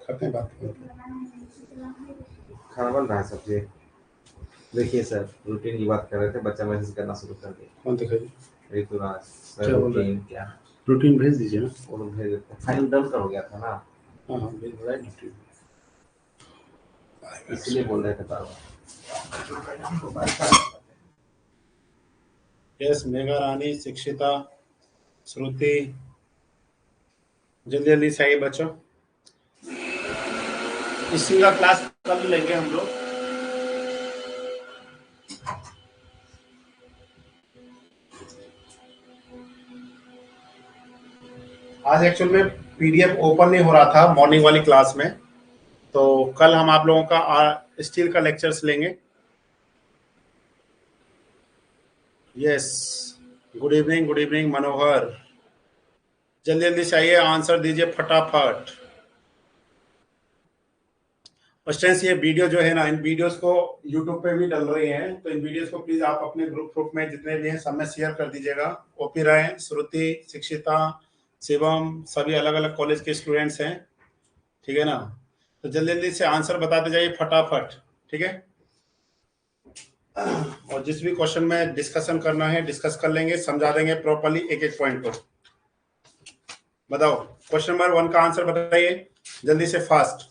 करते हैं बात करते हैं। खाना बन रहा है सब्जी। देखिए सर, रूटीन की बात कर रहे थे, बच्चा मैसेज करना शुरू कर दिया। कौन दिखाइए ऋतुराज सर, क्या बोल रहे रूटीन हैं? क्या? रूटीन भेज दीजिए ना। वो लोग भेज देते हैं, फाइल डन का हो गया था ना, हाँ हाँ भेज राइट रूटीन। इसलिए बोल रहे थे बार बार। यस, मेघा रानी, शिक्षिता, श्रुति, जल्दी जल्दी से आइए बच्चों। इसी का क्लास कल लेंगे हम लोग। आज एक्चुअल में पीडीएफ ओपन नहीं हो रहा था मॉर्निंग वाली क्लास में, तो कल हम आप लोगों का स्टील का लेक्चर्स लेंगे। यस, गुड इवनिंग मनोहर, जल्दी जल्दी से आइए, आंसर दीजिए फटाफट। स्टूडेंट्स, ये वीडियो जो है ना, इन वीडियोस को यूट्यूब पे भी डल रही हैं, तो इन वीडियोस को प्लीज आप अपने ग्रुप में जितने भी हैं सब में शेयर कर दीजिएगा। ओपी राय, श्रुति, शिक्षिता, शिवम, सभी अलग अलग कॉलेज के स्टूडेंट्स हैं, ठीक है ना। तो जल्दी जल्दी से आंसर बताते जाइए फटाफट, ठीक है। और जिस भी क्वेश्चन में डिस्कशन करना है डिस्कस कर लेंगे, समझा देंगे प्रॉपरली एक एक पॉइंट को। बताओ, क्वेश्चन नंबर 1 का आंसर बताइए जल्दी से, fast.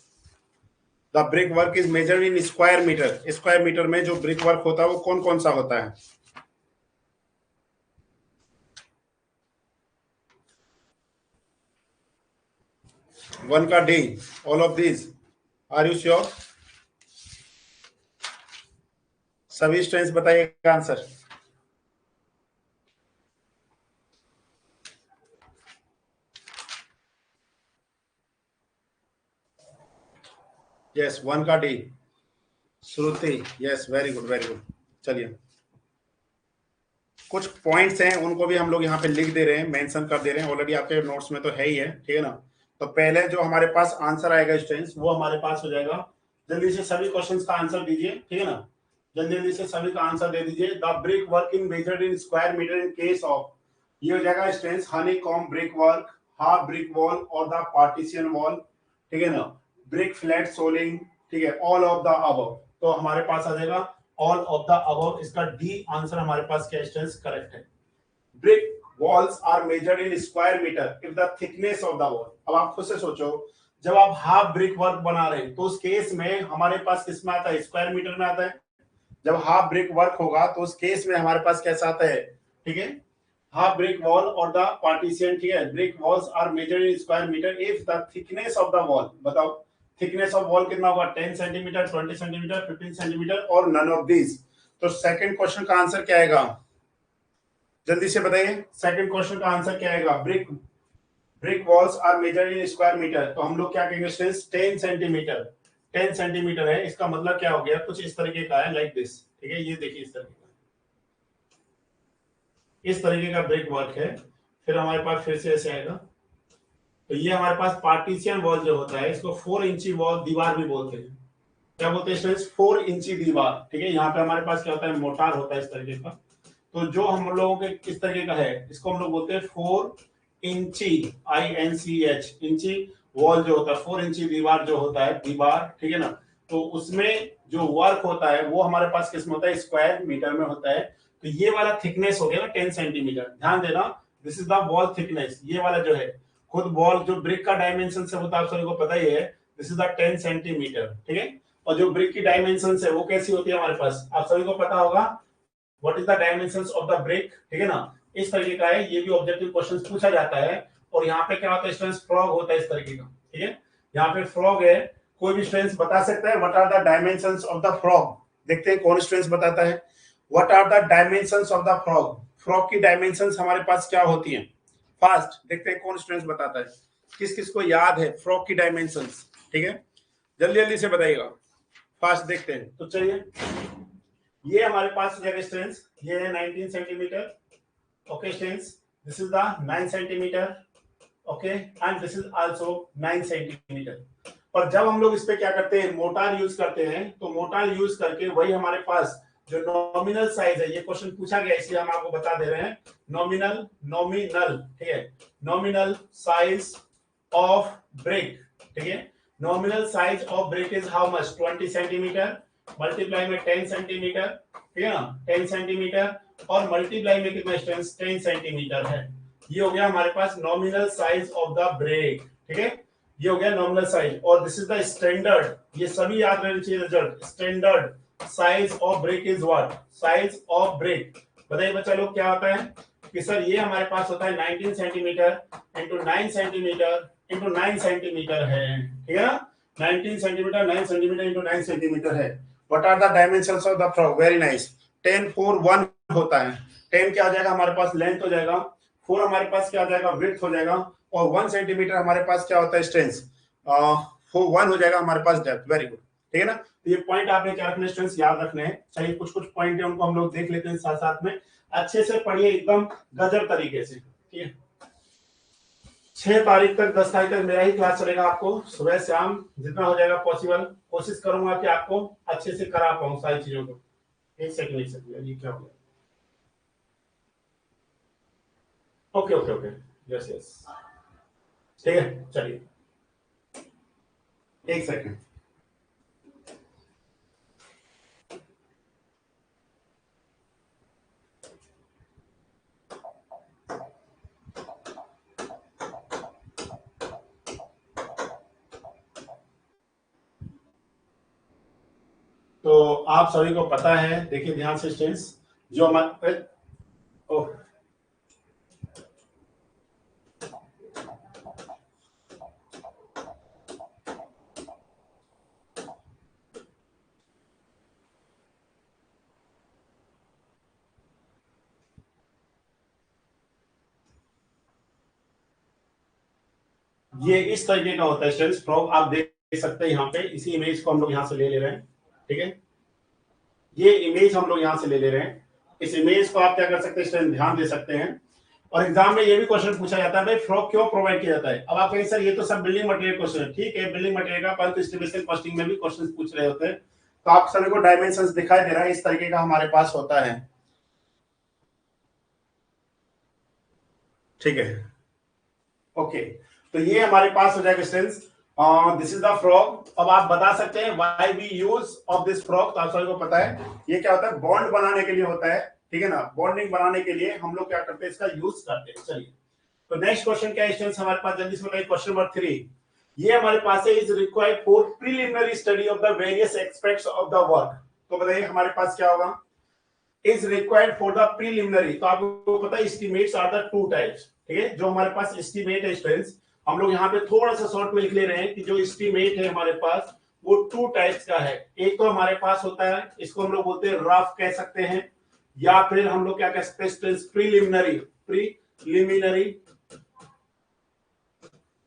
The brick work is measured in square metre. Square metre में जो ब्रिक वर्क होता है वो कौन कौन सा होता है? वन का D, all of this, are you sure? सभी स्टूडेंट्स बताइएगा आंसर। यस, 1 का D, Shruti, yes, very good very good. चलिए, कुछ पॉइंट्स हैं उनको भी हम लोग यहाँ पे लिख दे रहे हैं, मेंशन कर दे रहे हैं, ऑलरेडी आपके नोट्स में तो है ही है, ठीक है ना। तो पहले जो हमारे पास आंसर आएगा स्टूडेंट्स, वो हमारे पास हो जाएगा। जल्दी से सभी क्वेश्चंस का आंसर दीजिए, ठीक है ना। जल्दी जल्दी से सभी का आंसर दे दीजिए। The brick work in measured in square metre in case of, ये हो जाएगा students, honeycomb brick work, half brick wall और द पार्टीशन वॉल, ठीक है ना। ब्रिक फ्लैट सोलिंग, ठीक है, ऑल ऑफ द अबव। तो हमारे पास आ जाएगा ऑल ऑफ द अबव, इसका डी आंसर हमारे पास क्या स्टूडेंट्स करेक्ट है। Brick walls are measured in square meter if the thickness of the wall। अब आप खुद से सोचो, जब आप हाफ ब्रिक वर्क बना रहे हैं तो उस केस में हमारे पास किस में आता है? स्क्वायर मीटर में आता है। जब हाफ ब्रिक वर्क होगा तो उस केस में हमारे पास कैसा आता है? ठीक है, हाफ ब्रिक वॉल और द पार्टीशन, ठीक है। Brick walls are measured in square metre if the thickness of the wall, बताओ थिकनेस ऑफ वॉल कितना होगा? 10 सेंटीमीटर, 20 सेंटीमीटर, 15 सेंटीमीटर और नन ऑफ दिस। तो सेकंड क्वेश्चन का आंसर क्या आएगा? जल्दी से बताइए, सेकंड क्वेश्चन का आंसर क्या आएगा? Brick walls are measured in square metre, तो हम लोग क्या कहेंगे स्टूडेंट्स? 10 सेंटीमीटर। 10 सेंटीमीटर है, इसका मतलब क्या हो गया? कुछ इस तरीके का है, लाइक दिस, ठीक है। ये देखिए, इस तरीके का ब्रिक वर्क है। फिर हमारे पास फिर से ऐसे आएगा, तो ये हमारे पास पार्टीशन वॉल जो होता है, इसको 4 इंची वॉल, दीवार भी बोलते हैं। क्या बोलते हैं स्टूडेंट्स? 4 इंची दीवार, ठीक है। यहाँ पे हमारे पास क्या होता है? मोटार होता है इस तरीके का। तो जो हम लोगों के किस तरीके का है, इसको हम लोग बोलते हैं 4 इंची, INCH, इंची वॉल जो होता है, 4 इंची दीवार जो होता है, दीवार, ठीक है ना। तो उसमें जो वर्क होता है वो हमारे पास किस में होता है? स्क्वायर मीटर में होता है। तो ये वाला थिकनेस हो गया ना 10 सेंटीमीटर, ध्यान देना, this is the wall thickness. ये वाला जो है, खुद वॉल जो ब्रिक का डायमेंशन से होता है, आप सभी को पता ही है, दिस इज द 10 सेंटीमीटर, ठीक है। और जो ब्रिक की डायमेंशन है वो कैसी होती है हमारे पास, आप सभी को पता होगा, what is the dimensions of the brick, ठीक है ना। इस तरीके का है, ये भी ऑब्जेक्टिव क्वेश्चन पूछा जाता है। और यहाँ पे क्या होता है स्टूडेंट्स? फ्रॉग होता है इस तरीके का, ठीक है। यहाँ पे फ्रॉग है, कोई भी स्टूडेंट्स बता सकता है what are the dimensions of the frog? देखते हैं कौन स्टूडेंट्स बताता है। What are the dimensions of the frog? Frog की डायमेंशंस हमारे पास क्या होती हैं? फास्ट देखते हैं कौन स्टूडेंट्स बताता है, किस किस को याद है फ्रॉग की डायमेंशंस, ठीक है। जल्दी जल्दी से बताइएगा, फास्ट देखते हैं। तो चलिए, ये हमारे पास स्टूडेंट्स, ये है 19 centimetre, okay students, this is the 9 centimetre, okay, and this is also 9 centimetre. और जब हम लोग इस पे क्या करते हैं? मोटार यूज करते हैं, तो मोटार यूज करके वही हमारे पास जो नॉमिनल साइज है, ये क्वेश्चन पूछा गया इसलिए हम आपको बता दे रहे हैं, नॉमिनल, ठीक है, नॉमिनल साइज ऑफ ब्रिक, ठीक है। Nominal size of brick is how much 20 centimetre, multiply में 10 सेंटीमीटर, ठीक है ना, 10 सेंटीमीटर, और मल्टीप्लाई में कितना डिस्टेंस 10 सेंटीमीटर है। ये हो गया हमारे पास nominal size of the brick, ठीक है, ये हो गया नॉमिनल साइज। और दिस इज द स्टैंडर्ड, ये सभी याद रहने चाहिए result. Standard size of brick is what, size of brick. बताइए बच्चा लोग क्या होता है कि सर ये हमारे पास होता है 19 centimetre into 9 centimetre into 9 centimetre है, ठीक है ना, 19 सेंटीमीटर 9 सेंटीमीटर इंटू 9 सेंटीमीटर है। What are the dimensions of the frog, very nice. 10 4 1 होता है, 10 क्या हो जाएगा हमारे पास लेंथ हो जाएगा, 4 हमारे पास क्या हो जाएगा विड्थ हो जाएगा, और 1 सेंटीमीटर हमारे पास क्या होता है स्ट्रेंथ, 1 हो जाएगा हमारे पास डेप्थ। वेरी गुड, ठीक है ना। तो ये पॉइंट आपने क्या रखने, स्ट्रेंथ याद रखने हैं। चलिए कुछ कुछ पॉइंट है उनको हम लोग देख लेते हैं साथ साथ में, अच्छे से पढ़िए एकदम गजब तरीके से, ठीक है। 6 तारीख तक 10 तारीख तक मेरा ही क्लास चलेगा, आपको सुबह शाम जितना हो जाएगा पॉसिबल कोशिश करूंगा कि आपको अच्छे से करा पाऊं सारी चीजों को। एक सेकंड ये क्या हो गया, okay okay okay, yes yes, ठीक है, चलिए एक सेकंड। तो आप सभी को पता है, देखिए ध्यान से स्टूडेंट्स, जो हमारे ये इस तरीके का होता है स्टूडेंट्स फ्रॉग, आप देख सकते हैं यहाँ पे, इसी इमेज को हम लोग यहाँ से ले रहे हैं, ठीक है, ये इमेज हम लोग यहाँ से ले रहे हैं। इस इमेज को आप क्या कर सकते हैं स्टूडेंट, ध्यान दे सकते हैं। और एग्जाम में ये भी क्वेश्चन पूछा जाता है भाई फ्रॉग क्यों प्रोवाइड किया जाता है। अब आप कहें सर ये तो सब बिल्डिंग मटेरियल क्वेश्चन है, ठीक है, बिल्डिंग मटेरियल का, परंतु एस्टिमेशन कॉस्टिंग में भी क्वेश्चन पूछ रहे होते हैं। तो आप सभी को डायमेंशंस दिखाई दे रहा है, इस तरीके का हमारे पास होता है, ठीक है, ओके। तो ये हमारे पास हो जाएगा students, this is the frog. अब आप बता सकते हैं why we use of this frog, तो आप सभी को पता है ये क्या होता है, बॉन्ड बनाने के लिए होता है, ठीक है ना, बॉन्डिंग बनाने के लिए हम लोग क्या करते हैं, इसका यूज करते हैं। चलिए तो नेक्स्ट क्वेश्चन क्या है स्टूडेंट्स हमारे पास, जल्दी से बताइए, क्वेश्चन नंबर 3 ये हमारे पास है, is required for preliminary study of the various aspects of the work. तो बताइए हमारे पास क्या होगा, is required for the preliminary. तो आपको पता है estimates are the two types, ठीक है, जो हमारे पास एस्टिमेट है स्टूडेंट्स, हम लोग यहाँ पे थोड़ा सा शॉर्ट में लिख ले रहे हैं कि जो एस्टिमेट है हमारे पास वो टू टाइप्स का है। एक तो हमारे पास होता है, इसको हम लोग बोलते हैं रफ कह सकते हैं, या फिर हम लोग क्या कह सकते हैं प्रीलिमिनरी,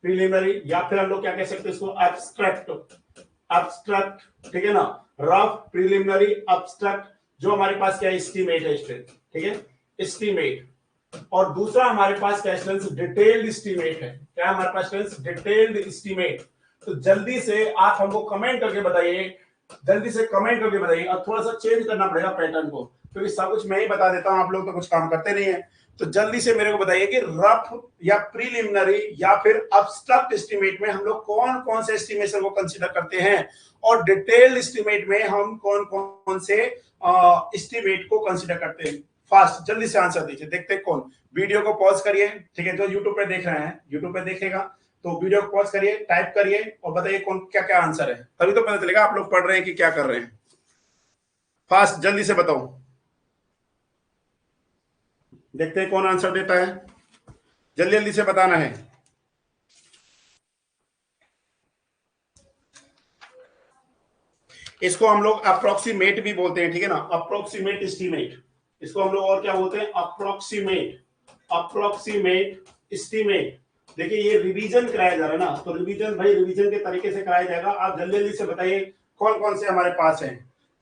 प्रीलिमिनरी, या फिर हम लोग क्या कह सकते हैं इसको एब्स्ट्रैक्ट, एब्स्ट्रैक्ट, ठीक है ना, रफ, प्रीलिमिनरी, एब्स्ट्रैक्ट, जो हमारे पास क्या एस्टीमेट है स्टूडेंट, ठीक है, एस्टीमेट। और दूसरा हमारे पास क्या स्टूडेंट्स डिटेल्ड एस्टीमेट है, क्या हमारे पास स्टूडेंट्स डिटेल्ड एस्टीमेट। तो जल्दी से आप हमको कमेंट करके बताइए, जल्दी से कमेंट करके बताइए। अब थोड़ा सा चेंज करना पड़ेगा पैटर्न को, क्योंकि सब कुछ मैं ही बता देता हूं, आप लोग तो कुछ काम करते नहीं है। तो जल्दी से मेरे को बताइए कि रफ या प्रीलिमिनरी या फिर एब्स्ट्रैक्ट एस्टीमेट में हम लोग कौन कौन से एस्टिमेशन को कंसीडर करते हैं, और डिटेल्ड एस्टीमेट में हम कौन कौन से एस्टीमेट को कंसीडर करते हैं। फास्ट जल्दी से आंसर दीजिए, देखते हैं कौन। वीडियो को पॉज करिए, ठीक है, जो यूट्यूब पे देख रहे हैं, यूट्यूब पे देखेगा तो वीडियो को पॉज करिए, टाइप करिए और बताइए कौन क्या क्या आंसर है, तभी तो पता चलेगा आप लोग पढ़ रहे हैं कि क्या कर रहे हैं। फास्ट जल्दी से बताओ, देखते हैं कौन आंसर देता है, जल्दी जल्दी से बताना है। इसको हम लोग अप्रोक्सीमेट भी बोलते हैं, ठीक है ना, अप्रोक्सीमेट एस्टीमेट, इसको हम लोग और क्या बोलते हैं, अप्रोक्सीमेट, अप्रोक्सीमेट एस्टीमेट। देखिए ये रिवीजन कराया जा रहा है ना, तो रिवीजन भाई रिवीजन के तरीके से कराया जाएगा। आप जल्दी जल्दी से बताइए कौन कौन से हमारे पास है।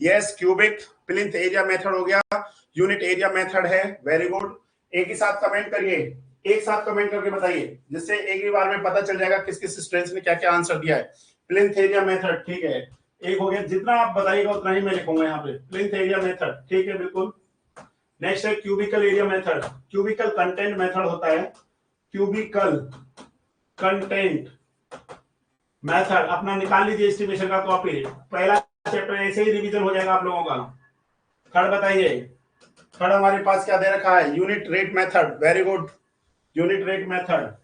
Yes, cubic, plinth area method हो गया, यूनिट एरिया मेथड है, वेरी गुड। एक ही साथ कमेंट करिए, एक साथ कमेंट करके बताइए, जिससे एक ही बार में पता चल जाएगा किस किस स्टूडेंट्स ने क्या क्या आंसर दिया है। प्लिंथ एरिया मेथड, ठीक है, एक हो गया, जितना आप बताइएगा उतना ही मैं लिखूंगा यहाँ पे। प्लिंथ एरिया मेथड, ठीक है, बिल्कुल। नेक्स्ट है cubical area method, cubical content method होता है, क्यूबिकल कंटेंट मेथड अपना निकाल लीजिए एस्टिमेशन का कॉपी, पहला चैप्टर ऐसे ही रिवीजन हो जाएगा आप लोगों का। थर्ड बताइए, थर्ड हमारे पास क्या दे रखा है, unit rate method, very good, unit rate method,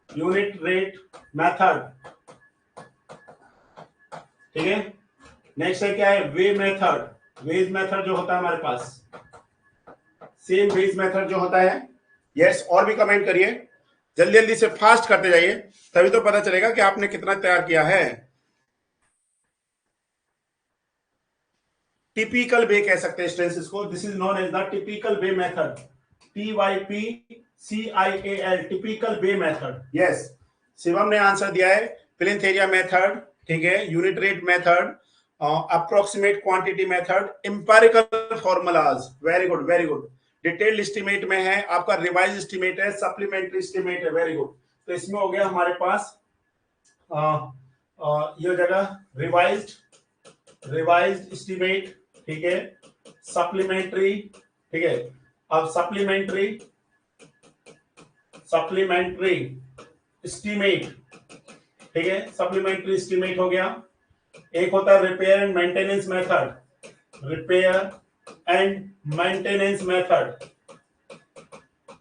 unit rate method, ठीक है। नेक्स्ट है क्या है, वे मेथड, वेज मेथड जो होता है हमारे पास, सेम वेज मेथड जो होता है। यस, और भी कमेंट करिए, जल्दी जल्दी से फास्ट करते जाइए, तभी तो पता चलेगा कि आपने कितना तैयार किया है। टिपिकल वे कह सकते हैं स्टूडेंट्स इसको, this is known as the typical way method, TYPCIAL, typical way method. Yes, Shivam ने आंसर दिया है, प्लिंथ एरिया मेथड, ठीक है, unit rate method, approximate quantity method, empirical formulas, very good very good. Detailed estimate में है आपका, revise estimate है, supplementary estimate है, वेरी गुड। तो इसमें हो गया हमारे पास ये जगह रिवाइज्ड एस्टिमेट, ठीक है, सप्लीमेंट्री, ठीक है। अब सप्लीमेंट्री एस्टीमेट, ठीक है, सप्लीमेंट्री एस्टीमेट हो गया। एक होता है repair and maintenance method, repair and maintenance method.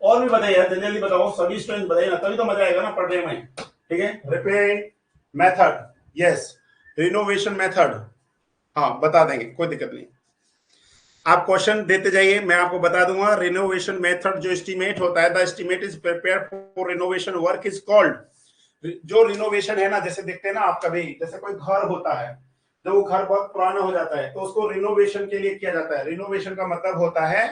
और भी बताइए यार, जल्दी जल्दी बताओ, सभी स्टूडेंट बताइए ना, तभी तो मजा आएगा ना पढ़ने में, ठीक है। Repair method, yes, renovation method, हाँ बता देंगे, कोई दिक्कत नहीं, आप क्वेश्चन देते जाइए, मैं आपको बता दूंगा। रिनोवेशन मेथड जो एस्टीमेट होता है, the estimate is prepare for renovation work is called, जो रिनोवेशन है ना, जैसे देखते हैं ना आप कभी, जैसे कोई घर होता है, जब वो घर बहुत पुराना हो जाता है तो उसको रिनोवेशन के लिए किया जाता है। रिनोवेशन का मतलब होता है,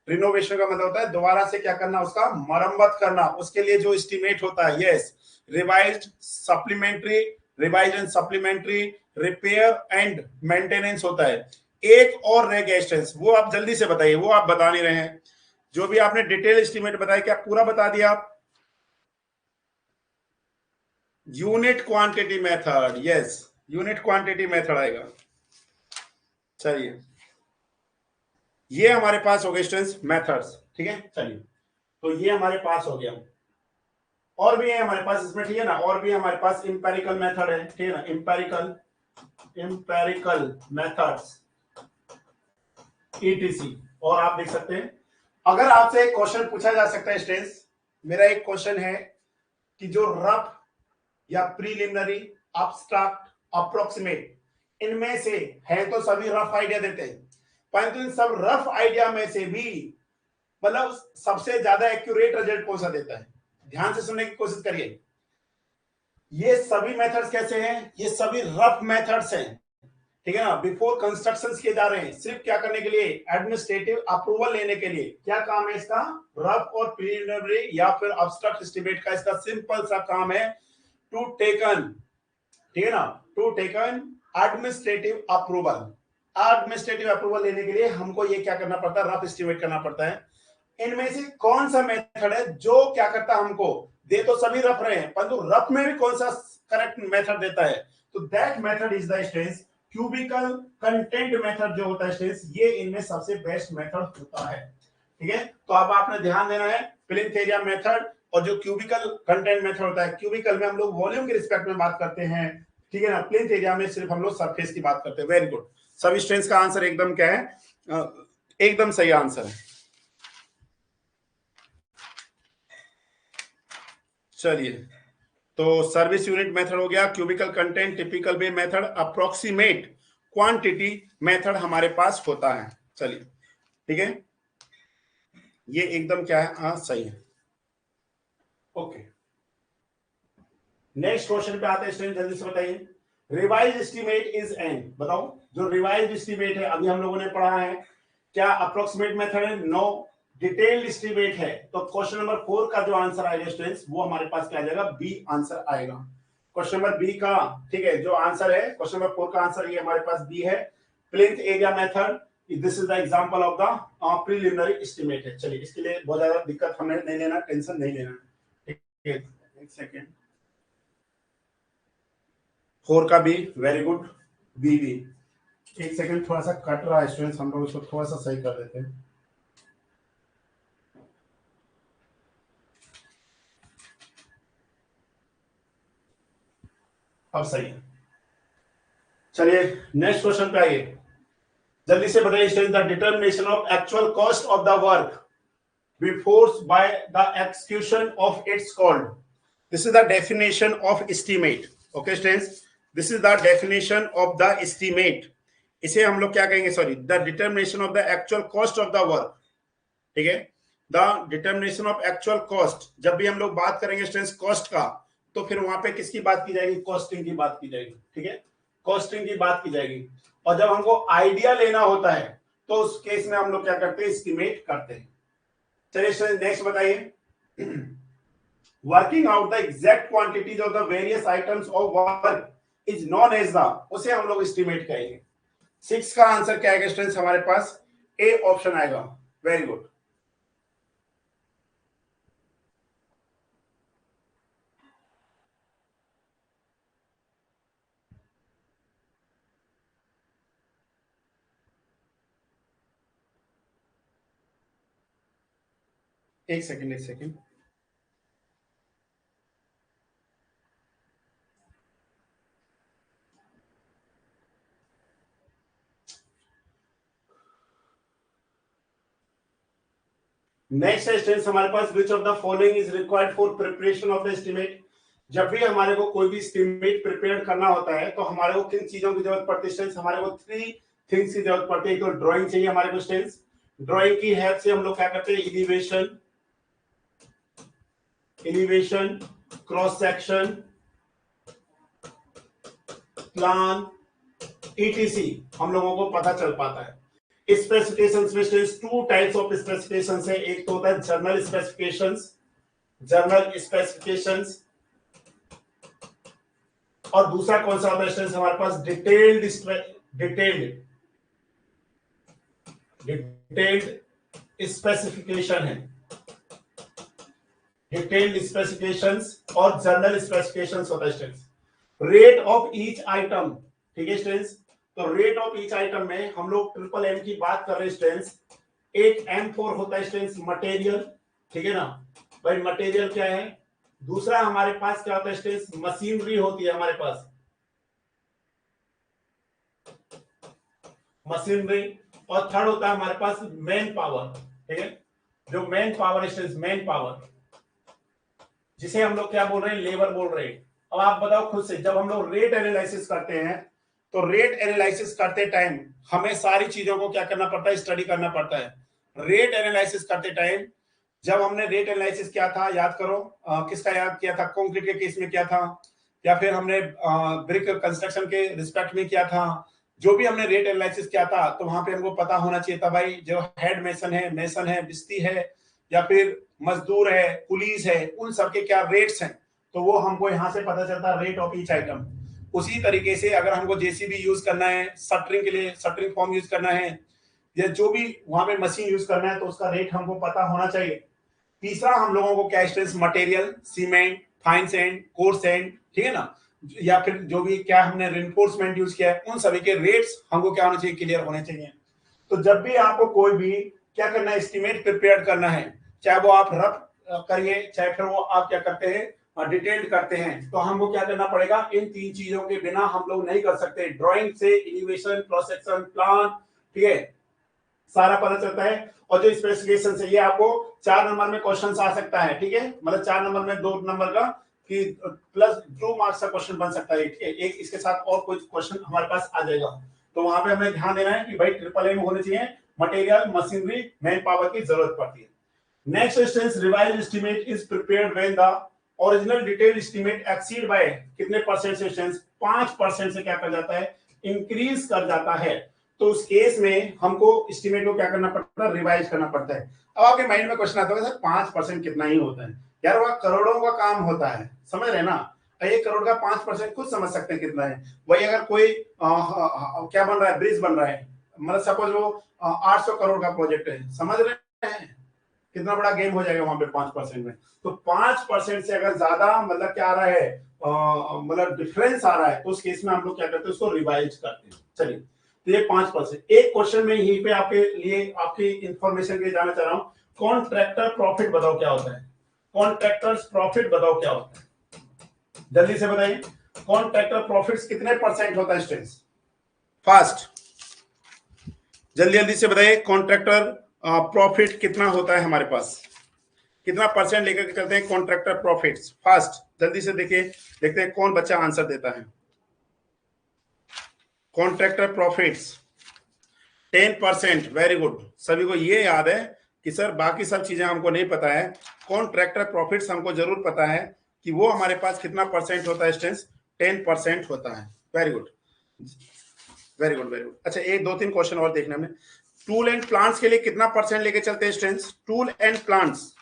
रिनोवेशन का मतलब होता है दोबारा से क्या करना, उसका मरम्मत करना, उसके लिए जो एस्टीमेट होता है। Yes, revised supplementary, revise and supplementary, repair and maintenance होता है। एक और रह गया स्टेंस, वो आप जल्दी से बताइए, वो आप बता नहीं रहे हैं। जो भी आपने डिटेल एस्टीमेट बताया, क्या पूरा बता दिया आप? Unit quantity method, yes, unit quantity method आएगा। चलिए, ये हमारे पास हो गए स्टूडेंट्स मेथड्स, ठीक है। चलिए, तो ये हमारे पास हो गया, और भी है हमारे पास इसमें, ठीक है ना, और भी हमारे पास इंपेरिकल मेथड है, ठीक है ना, इंपेरिकल मेथड्स, ईटीसी। और आप देख सकते हैं, अगर आपसे एक क्वेश्चन पूछा जा सकता है स्टूडेंट्स, मेरा एक क्वेश्चन है कि जो रफ या प्रीलिमिनरी, अब्स्ट्रैक्ट, अप्रोक्सीमेट, इनमें से है तो सभी रफ आइडिया देते हैं, परंतु इन सब रफ आइडिया में से भी मतलब सबसे ज्यादा एक्यूरेट रिजल्ट कौन सा देता है? ध्यान से सुनने की कोशिश करिए। ये सभी मेथड्स कैसे हैं? ये सभी रफ मेथड्स हैं, ठीक है ना, बिफोर कंस्ट्रक्शंस किए जा रहे हैं, सिर्फ क्या करने के लिए, एडमिनिस्ट्रेटिव अप्रूवल लेने के लिए। क्या काम है इसका? रफ और प्रीलिमिनरी या फिर अब्स्ट्रैक्ट एस्टीमेट का इसका सिंपल सा काम है, टू टेकन, ठीक है ना, to taken administrative approval. Administrative approval लेने के लिए हमको ये क्या करना पड़ता है, रफ एस्टिमेट करना पड़ता है। इनमें से कौन सा मेथड है जो क्या करता है, हमको दे तो सभी रफ रहे हैं, परंतु रफ में भी कौन सा करेक्ट मेथड देता है? तो that method is the stance cubical content method जो होता है स्टेंस, ये इनमें सबसे बेस्ट मेथड होता है, ठीक है। तो अब आपने ध्यान देना है, प्लिंथ एरिया मेथड और जो क्यूबिकल कंटेंट मेथड होता है। क्यूबिकल में हम लोग वॉल्यूम के रिस्पेक्ट में बात करते हैं, ठीक है ना, प्लिंथ एरिया में सिर्फ हम लोग सरफेस की बात करते हैं। वेरी गुड, सभी स्टूडेंट्स का आंसर एकदम क्या है, एकदम सही आंसर है। चलिए, तो सर्विस यूनिट मेथड हो गया, cubical content, typical way method, approximate quantity method हमारे पास होता है। चलिए, ठीक है, ये एकदम क्या है, हाँ सही है। ओके, नेक्स्ट क्वेश्चन पे आते हैं स्टूडेंट, जल्दी से बताइए। रिवाइज एस्टीमेट इज एन, बताओ, जो रिवाइज एस्टीमेट है अभी हम लोगों ने पढ़ा है, क्या अप्रोक्सीमेट मेथड है? नो, डिटेल्ड एस्टीमेट है। तो क्वेश्चन नंबर 4 का जो आंसर आएगा स्टूडेंट्स, वो हमारे पास क्या आ जाएगा, बी आंसर आएगा। क्वेश्चन नंबर बी का, ठीक है, जो आंसर है क्वेश्चन नंबर 4 का आंसर ये हमारे पास बी है, plinth area method, this is the example of the preliminary estimate है। चलिए, इसके लिए बहुत ज्यादा दिक्कत हमें नहीं लेना, टेंशन नहीं लेना, ठीक है। एक सेकेंड, 4 का B, very good, B B. एक सेकंड, थोड़ा सा कट रहा है स्टूडेंट्स, हम लोग इसको थोड़ा सा सही कर देते हैं। अब सही है। चलिए नेक्स्ट क्वेश्चन पे आइए, जल्दी से बताइए student, the determination of actual cost of the work before by the execution of its called. This is the definition of estimate. Okay students, this is the definition of the estimate. इसे हम लोग क्या कहेंगे, sorry, the determination of the actual cost of the work. ठीक है, the determination of actual cost. जब भी हम लोग बात करेंगे स्टूडेंट्स कॉस्ट का, तो फिर वहां पे किसकी बात की जाएगी, कॉस्टिंग की बात की जाएगी। ठीक है, कॉस्टिंग की बात की जाएगी। और जब हमको आइडिया लेना होता है तो उस केस में हम लोग क्या करते हैं, एस्टिमेट करते हैं। चलिए स्टूडेंट नेक्स्ट बताइए, working out the exact quantities of the various items of work is known as the, उसे हम लोग एस्टिमेट कहेंगे। 6 का आंसर क्या आएगा स्टूडेंट्स, हमारे पास ए ऑप्शन आएगा। Very good. एक सेकंड, एक सेकंड। नेक्स्ट स्टेज हमारे पास, which of the following is required for preparation of the estimate. जब भी हमारे को कोई भी एस्टिमेट प्रिपेयर करना होता है तो हमारे को किन चीजों की जरूरत पड़ती है, हमारे को 3 थिंग्स की जरूरत पड़ती है। तो ड्राइंग चाहिए हमारे को स्टेज, ड्राइंग की हेल्प से हम लोग क्या करते हैं, elevation, elevation, cross section, plan, etc हम लोगों को पता चल पाता है। स्पेसिफिकेशंस में 2 टाइप्स ऑफ स्पेसिफिकेशंस है, एक तो होता है जर्नल स्पेसिफिकेशंस, जर्नल स्पेसिफिकेशंस, और दूसरा कौन सा होता है हमारे पास, डिटेल्ड स्पेसिफिकेशन है। डिटेल्ड स्पेसिफिकेशंस और जर्नल स्पेसिफिकेशंस होता है students. Rate of each item, ठीक है स्टूडेंट्स, तो रेट ऑफ ईच आइटम में हम लोग ट्रिपल एम की बात कर रहे हैं स्टूडेंट्स। एक M4 होता है स्टूडेंट्स मटेरियल, ठीक है ना भाई, मटेरियल क्या है। दूसरा हमारे पास क्या होता है स्टूडेंट्स, मशीनरी होती है हमारे पास, मशीनरी। और थर्ड होता है हमारे पास मैन पावर, ठीक है, जो man power students, man power, जिसे हम लोग क्या बोल रहे हैं, लेबर बोल रहे हैं। अब आप बताओ खुद से, जब हम लोग रेट एनालिसिस करते हैं तो रेट एनालिसिस करते टाइम हमें सारी चीजों को क्या करना पड़ता है, स्टडी करना पड़ता है। रेट एनालिसिस करते टाइम, जब हमने रेट एनालिसिस किया था, याद करो, किसका याद किया था, कंक्रीट के केस में किया था, या फिर हमने ब्रिक कंस्ट्रक्शन के रिस्पेक्ट में किया था। जो भी हमने रेट एनालिसिस किया था तो वहां पे हमको पता होना चाहिए था भाई, जो हेड मेसन है, बिस्ती है, या फिर मजदूर है, पुलिस है, उन सबके क्या रेट्स हैं, तो वो हमको यहाँ से पता चलता है, रेट ऑफ ईच आइटम। उसी तरीके से अगर हमको जेसीबी यूज करना है, शटरिंग के लिए शटरिंग फॉर्म यूज करना है, या जो भी वहां पे मशीन यूज करना है, तो उसका रेट हमको पता होना चाहिए। तीसरा हम लोगों को क्या strength, material, cement, fine sand, coarse sand, ठीक है ना, या फिर जो भी क्या हमने रिइंफोर्समेंट यूज किया है, उन सभी के रेट्स हमको क्या होने चाहिए, क्लियर होने चाहिए। तो जब भी आपको कोई भी क्या करना है, एस्टिमेट प्रिपेयर करना है, चाहे वो आप रफ करिए, चाहे फिर वो आप क्या करते हैं, डिटेल्ड करते हैं, तो हमको क्या करना पड़ेगा, इन 3 चीजों के बिना हम लोग नहीं कर सकते। ड्राइंग से एलिवेशन, क्रॉस सेक्शन, प्लान, ठीक है, सारा पता चलता है। और जो स्पेसिफिकेशन है, ये आपको 4 नंबर में क्वेश्चन आ सकता है, ठीक है, मतलब 4 नंबर में 2 नंबर का कि प्लस 2 मार्क्स का क्वेश्चन बन सकता है, ठीक है। एक इसके साथ और कोई क्वेश्चन हमारे पास आ जाएगा, तो वहां पे हमें ध्यान देना है कि भाई ट्रिपल ए में होने चाहिए मटेरियल, मशीनरी, मैन पावर की जरूरत पड़ती है। Next instance, revised estimate is prepared when the original detail estimate exceed by कितने परसेंट से स्टूडेंट्स, 5% से क्या कर जाता है, इंक्रीज कर जाता है। तो उस केस में हमको एस्टीमेट को क्या करना पड़ता है, रिवाइज करना पड़ता है। अब आपके माइंड में क्वेश्चन आता है सर 5% कितना ही होता है यार, वह करोड़ों का काम होता है, समझ रहे ना। 1 करोड़ का 5% खुद समझ सकते हैं कितना है। वही अगर कोई क्या बन रहा है, ब्रिज बन रहा है, मतलब सपोज वो 800 करोड़ का प्रोजेक्ट है, समझ रहे हैं कितना बड़ा गेम हो जाएगा वहां पे 5% में। तो 5% से अगर ज्यादा मतलब क्या आ रहा है, मतलब डिफरेंस आ रहा है, तो उस केस में हम लोग क्या करते हैं, उसको रिवाइज करते हैं। चलिए, तो ये 5%। एक क्वेश्चन में यहीं पे आपके लिए, आपकी इंफॉर्मेशन के लिए जाना चाह रहा हूँ, कॉन्ट्रैक्टर प्रॉफिट बताओ क्या होता है, कॉन्ट्रैक्टर्स प्रॉफिट बताओ क्या होता है, जल्दी से बताइए। कॉन्ट्रैक्टर प्रॉफिट्स कितने परसेंट होता है स्टूडेंट्स? फास्ट, जल्दी जल्दी से बताइए, कॉन्ट्रैक्टर प्रॉफिट कितना होता है हमारे पास, कितना परसेंट लेकर के चलते हैं कॉन्ट्रैक्टर प्रॉफिट्स? फास्ट, जल्दी से देखिए, देखते हैं कौन बच्चा आंसर देता है। Contractor profits 10%, very good. सभी को ये याद है कि सर बाकी सब चीजें हमको नहीं पता है, कॉन्ट्रैक्टर प्रॉफिट्स हमको जरूर पता है कि वो हमारे पास कितना परसेंट होता है स्टूडेंट्स? 10% होता है। Very good, very good, very good. अच्छा, एक दो तीन क्वेश्चन और देखने में, टूल एंड प्लांट्स के लिए कितना परसेंट लेके चलते हैं students? Tool and plants,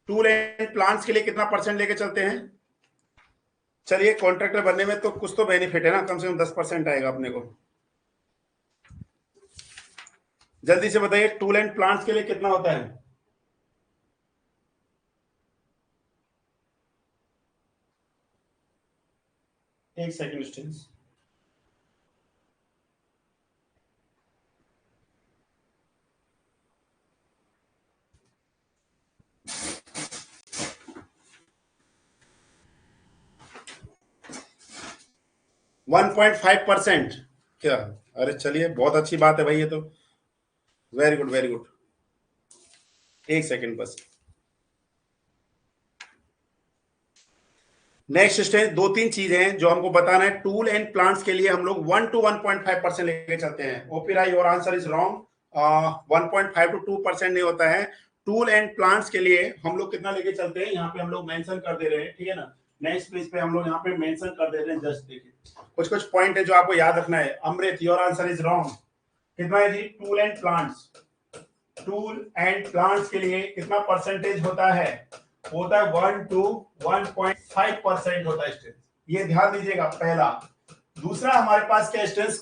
tool and plants के लिए कितना परसेंट लेके चलते हैं? चलिए, कॉन्ट्रैक्टर बनने में तो कुछ तो बेनिफिट है ना, कम से कम 10% आएगा अपने को। जल्दी से बताइए, टूल एंड प्लांट्स के लिए कितना होता है? एक सेकंड स्टूडेंट्स, वन 1.5%। क्या? अरे चलिए, बहुत अच्छी बात है भाई, ये तो वेरी गुड, वेरी गुड। एक सेकंड बस। नेक्स्ट स्टेज, दो तीन चीजें हैं जो हमको बताना है। टूल एंड प्लांट्स के लिए हम लोग 1 to 1.5% लेके चलते हैं। ओपीरा, your answer is wrong. 1.5 to 2% नहीं होता है। टूल एंड प्लांट्स के लिए हम लोग कितना लेके चलते हैं, यहाँ पे हम लोग मेंशन कर दे रहे हैं, ठीक है ना। नेक्स्ट पेज पे हम लोग यहाँ पे मेंशन कर दे रहे हैं, जस्ट देखिए कुछ कुछ पॉइंट है जो आपको याद रखना है। Amrit, your answer is wrong. कितना है जी? Tool and plants, tool and plants के लिए कितना परसेंटेज होता है? होता है 1 to 1.5% होता है स्टूडेंट, ये ध्यान दीजिएगा, पहला। दूसरा हमारे पास क्या स्टूडेंट्स?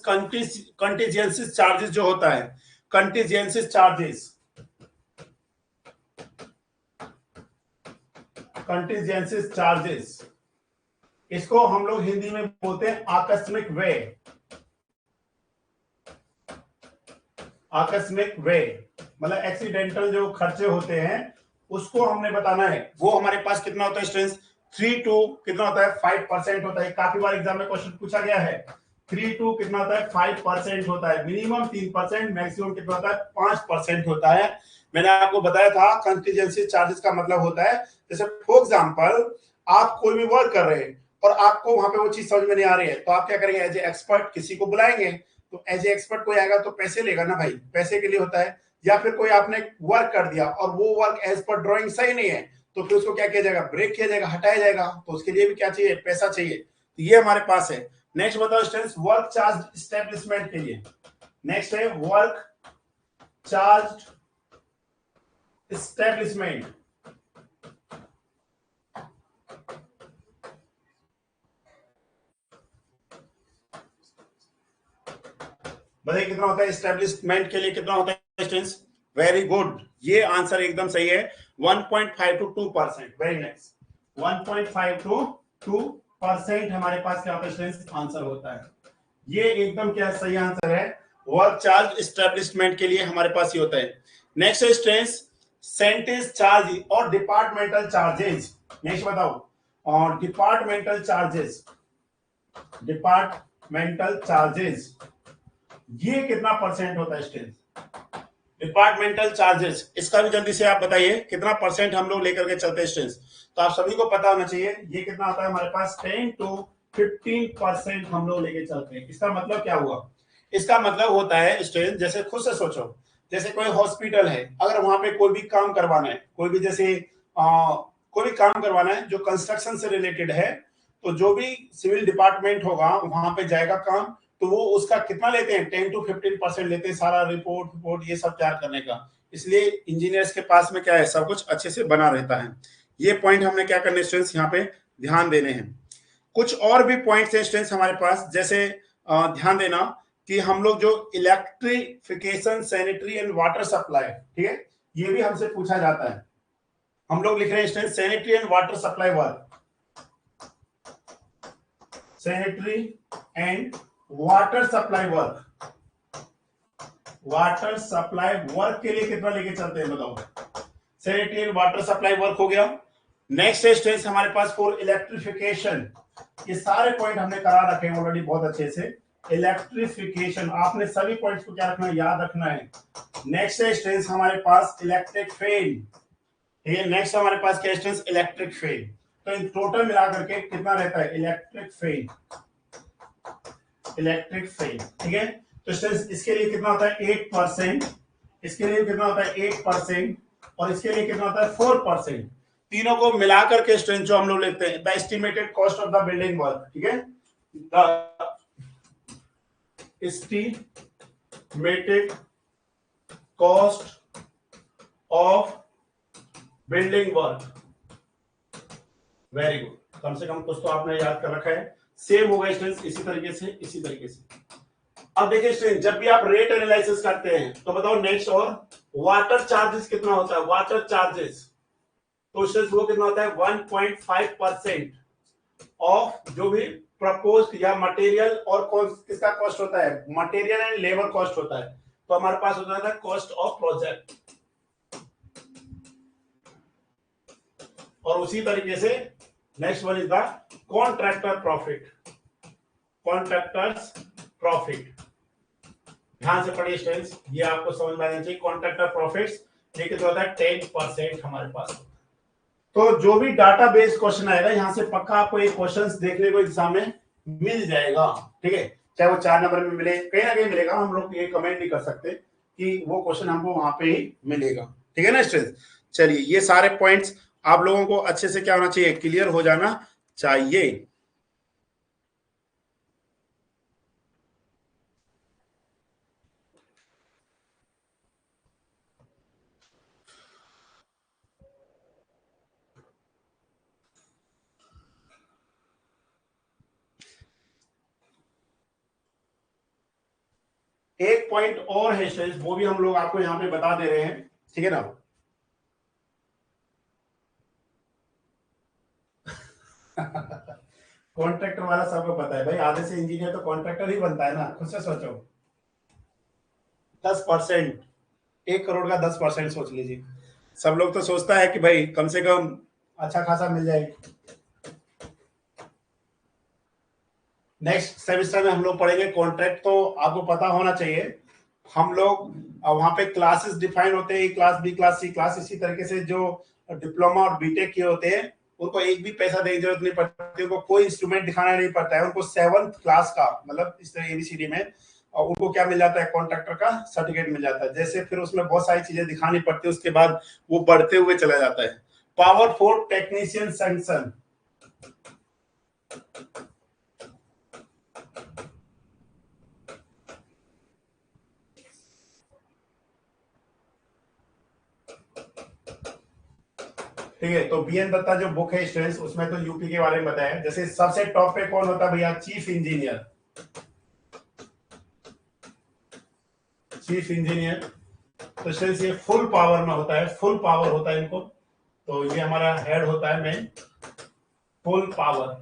कंटीजेंसी चार्जेस जो होता है, कंटीजेंसी चार्जेस, कंटीजेंसी चार्जेस, इसको हम लोग हिंदी में बोलते हैं आकस्मिक व्यय। आकस्मिक व्यय मतलब एक्सीडेंटल जो खर्चे होते हैं उसको हमने बताना है। वो हमारे पास कितना होता है स्टूडेंट्स? 3 to कितना होता है? 5% होता है। काफी बार एग्जाम में क्वेश्चन पूछा गया है। 3 to कितना होता है? 5% होता है। मिनिमम 3%, मैक्सिमम कितना होता है? 5% होता है। मैंने आपको बताया था कंटीजेंसी चार्जेस का मतलब होता है, जैसे फॉर एग्जांपल आप कोई भी वर्क कर रहे हैं और आपको वहां पे वो चीज समझ में नहीं आ रही है, तो आप क्या करेंगे? एज ए एक्सपर्ट किसी को बुलाएंगे, तो एज ए एक्सपर्ट कोई आएगा तो पैसे लेगा ना भाई, पैसे के लिए होता है। या फिर कोई आपने वर्क कर दिया और वो वर्क एज पर ड्राइंग सही नहीं है, तो फिर उसको क्या किया जाएगा? ब्रेक किया जाएगा, हटाया जाएगा। तो उसके लिए भी क्या चाहिए? पैसा चाहिए। तो ये हमारे पास है। नेक्स्ट बताओ स्टूडेंट्स, वर्क चार्ज एस्टेब्लिशमेंट के लिए। नेक्स्ट है वर्क चार्ज एस्टेब्लिशमेंट। बताइए कितना होता है एस्टेब्लिशमेंट के लिए? कितना होता है स्टूडेंट्स? वेरी गुड, ये आंसर एकदम सही है। 1.5 to 2%। Very nice. 1.5 to 2% हमारे पास क्या होता है स्टूडेंट्स? आंसर होता है। ये एकदम क्या सही आंसर है। वर्क चार्ज एस्टेब्लिशमेंट के लिए हमारे पास ये होता है। नेक्स्ट है स्टूडेंट्स सेंटेज चार्ज और डिपार्टमेंटल चार्जेस। नेक्स्ट बताओ, और डिपार्टमेंटल चार्जेस, डिपार्टमेंटल चार्जेस ये कितना परसेंट होता है स्टूडेंट्स? डिपार्टमेंटल चार्जेस, इसका भी जल्दी से आप बताइए कितना परसेंट हम लोग लेकर के चलते हैं स्टूडेंट्स? तो आप सभी को पता होना चाहिए ये कितना होता है हमारे पास? 10 to 15% हम लोग लेके चलते हैं। इसका मतलब क्या हुआ? इसका मतलब होता है स्टूडेंट, जैसे खुद से सोचो, जैसे कोई हॉस्पिटल है, अगर वहां पे कोई भी काम करवाना है, कोई भी जैसे कोई भी काम करवाना है जो कंस्ट्रक्शन से रिलेटेड है, तो जो भी सिविल डिपार्टमेंट होगा वहां पे जाएगा काम, तो वो उसका कितना लेते हैं? 10 to 15% लेते हैं, सारा रिपोर्ट ये सब तैयार करने का। इसलिए इंजीनियर्स के पास में क्या है? सब कुछ अच्छे से बना रहता है। ये पॉइंट हमने क्या करने स्टूडेंट्स यहाँ पे ध्यान देने हैं। कुछ और भी पॉइंट्स हैं स्टूडेंट्स हमारे पास, जैसे ध्यान देना कि हम लोग जो electrification, sanitary and water supply, ठीक है, ये भी हमसे पूछा जाता है। हम लोग लिख रहे हैं students sanitary and water supply work, sanitary and water supply work. Water supply work के लिए कितना लेके चलते हैं बताओ? Sanitary and water supply work हो गया। नेक्स्ट है स्टूडेंट्स हमारे पास फॉर इलेक्ट्रिफिकेशन, ये सारे पॉइंट हमने करा रखे हैं ऑलरेडी बहुत अच्छे से। इलेक्ट्रिफिकेशन, आपने सभी पॉइंट्स को क्या रखना है, याद रखना है। नेक्स्ट है स्ट्रेंथ हमारे पास इलेक्ट्रिक फील्ड, ठीक है। नेक्स्ट हमारे पास क्या स्ट्रेंथ, इलेक्ट्रिक फील्ड। तो इन टोटल मिला करके कितना रहता है इलेक्ट्रिक फील्ड, इलेक्ट्रिक फील्ड, ठीक है। तो स्ट्रेंथ इसके लिए कितना होता है 8%, इसके लिए कितना होता है 8%, और इसके लिए कितना होता है 4%। तीनों को मिलाकर के स्ट्रेंथ जो हम लोग लेते हैं, the estimated cost of the building work, ठीक है। The estimated cost of building work, very good, कम से कम कुछ तो आपने याद कर रखा है। सेम होगा स्ट्रेंथ इसी तरीके से, इसी तरीके से। अब देखिए स्ट्रेंथ, जब भी आप रेट एनालिसिस करते हैं तो बताओ नेक्स्ट, और वाटर चार्जेस कितना होता है, वाटर चार्जेस, तो स्ट्रेंथ वो कितना होता है 1.5% ऑफ जो भी प्रपोज्ड या मटेरियल, और किसका कॉस्ट होता है, मटेरियल एंड लेबर कॉस्ट होता है। तो हमारे पास होता है कॉस्ट ऑफ प्रोजेक्ट, और उसी तरीके से next one is the contractor profit, contractors profit. ध्यान से पढ़िए स्टूडेंट्स, ये आपको समझ में आना चाहिए। कॉन्ट्रैक्टर प्रॉफिट्स ये कितना होता है 10% हमारे पास। तो जो भी डाटा बेस्ड क्वेश्चन आएगा यहाँ से पक्का आपको एक क्वेश्चन देखने को एग्जाम में मिल जाएगा, ठीक है। चाहे वो 4 नंबर में मिले, कहीं ना कहीं मिलेगा, हम लोग ये कमेंट नहीं कर सकते कि वो क्वेश्चन हमको वहां पे ही मिलेगा, ठीक है ना स्टूडेंट्स। चलिए, ये सारे पॉइंट्स आप लोगों को अच्छे से क्या होना चाहिए, क्लियर हो जाना चाहिए। एक पॉइंट और है स्टूडेंट्स, वो भी हम लोग आपको यहाँ पे बता दे रहे हैं, ठीक है ना। कॉन्ट्रैक्टर वाला सबको पता है भाई, आधे से इंजीनियर तो कॉन्ट्रैक्टर ही बनता है ना, खुद से सोचो। 10%, 1 करोड़ का 10% सोच लीजिए। सब लोग तो सोचता है कि भाई कम से कम अच्छा खासा मिल जाएगी। नेक्स्ट सेमेस्टर में हम लोग पढ़ेंगे कॉन्ट्रैक्ट, तो आपको पता होना चाहिए हम लोग वहां पे क्लासेस डिफाइन होते हैं, class B class C class, इसी तरीके से जो डिप्लोमा और बीटेक के होते हैं उनको एक भी पैसा देने की जरूरत नहीं पड़ती, उनको कोई इंस्ट्रूमेंट दिखाना नहीं पड़ता है, उनको 7th क्लास का मतलब इस तरह एबीसीडी में, और उनको क्या मिल जाता है, कॉन्ट्रैक्टर का सर्टिफिकेट मिल जाता है। जैसे फिर उसमें बहुत सारी चीजें दिखानी पड़ती है, उसके बाद वो बढ़ते हुए चला जाता है। पावर फॉर टेक्नीशियन सैंक्शन, ठीक है। तो बीएन दत्ता जो बुक है स्टूडेंट्स, उसमें तो यूपी के बारे में बताया। जैसे सबसे टॉप पे कौन होता है भैया, चीफ इंजीनियर, चीफ इंजीनियर। तो स्टूडेंट्स ये फुल पावर में होता है, फुल पावर होता है इनको। तो ये हमारा हेड होता है मेन, फुल पावर।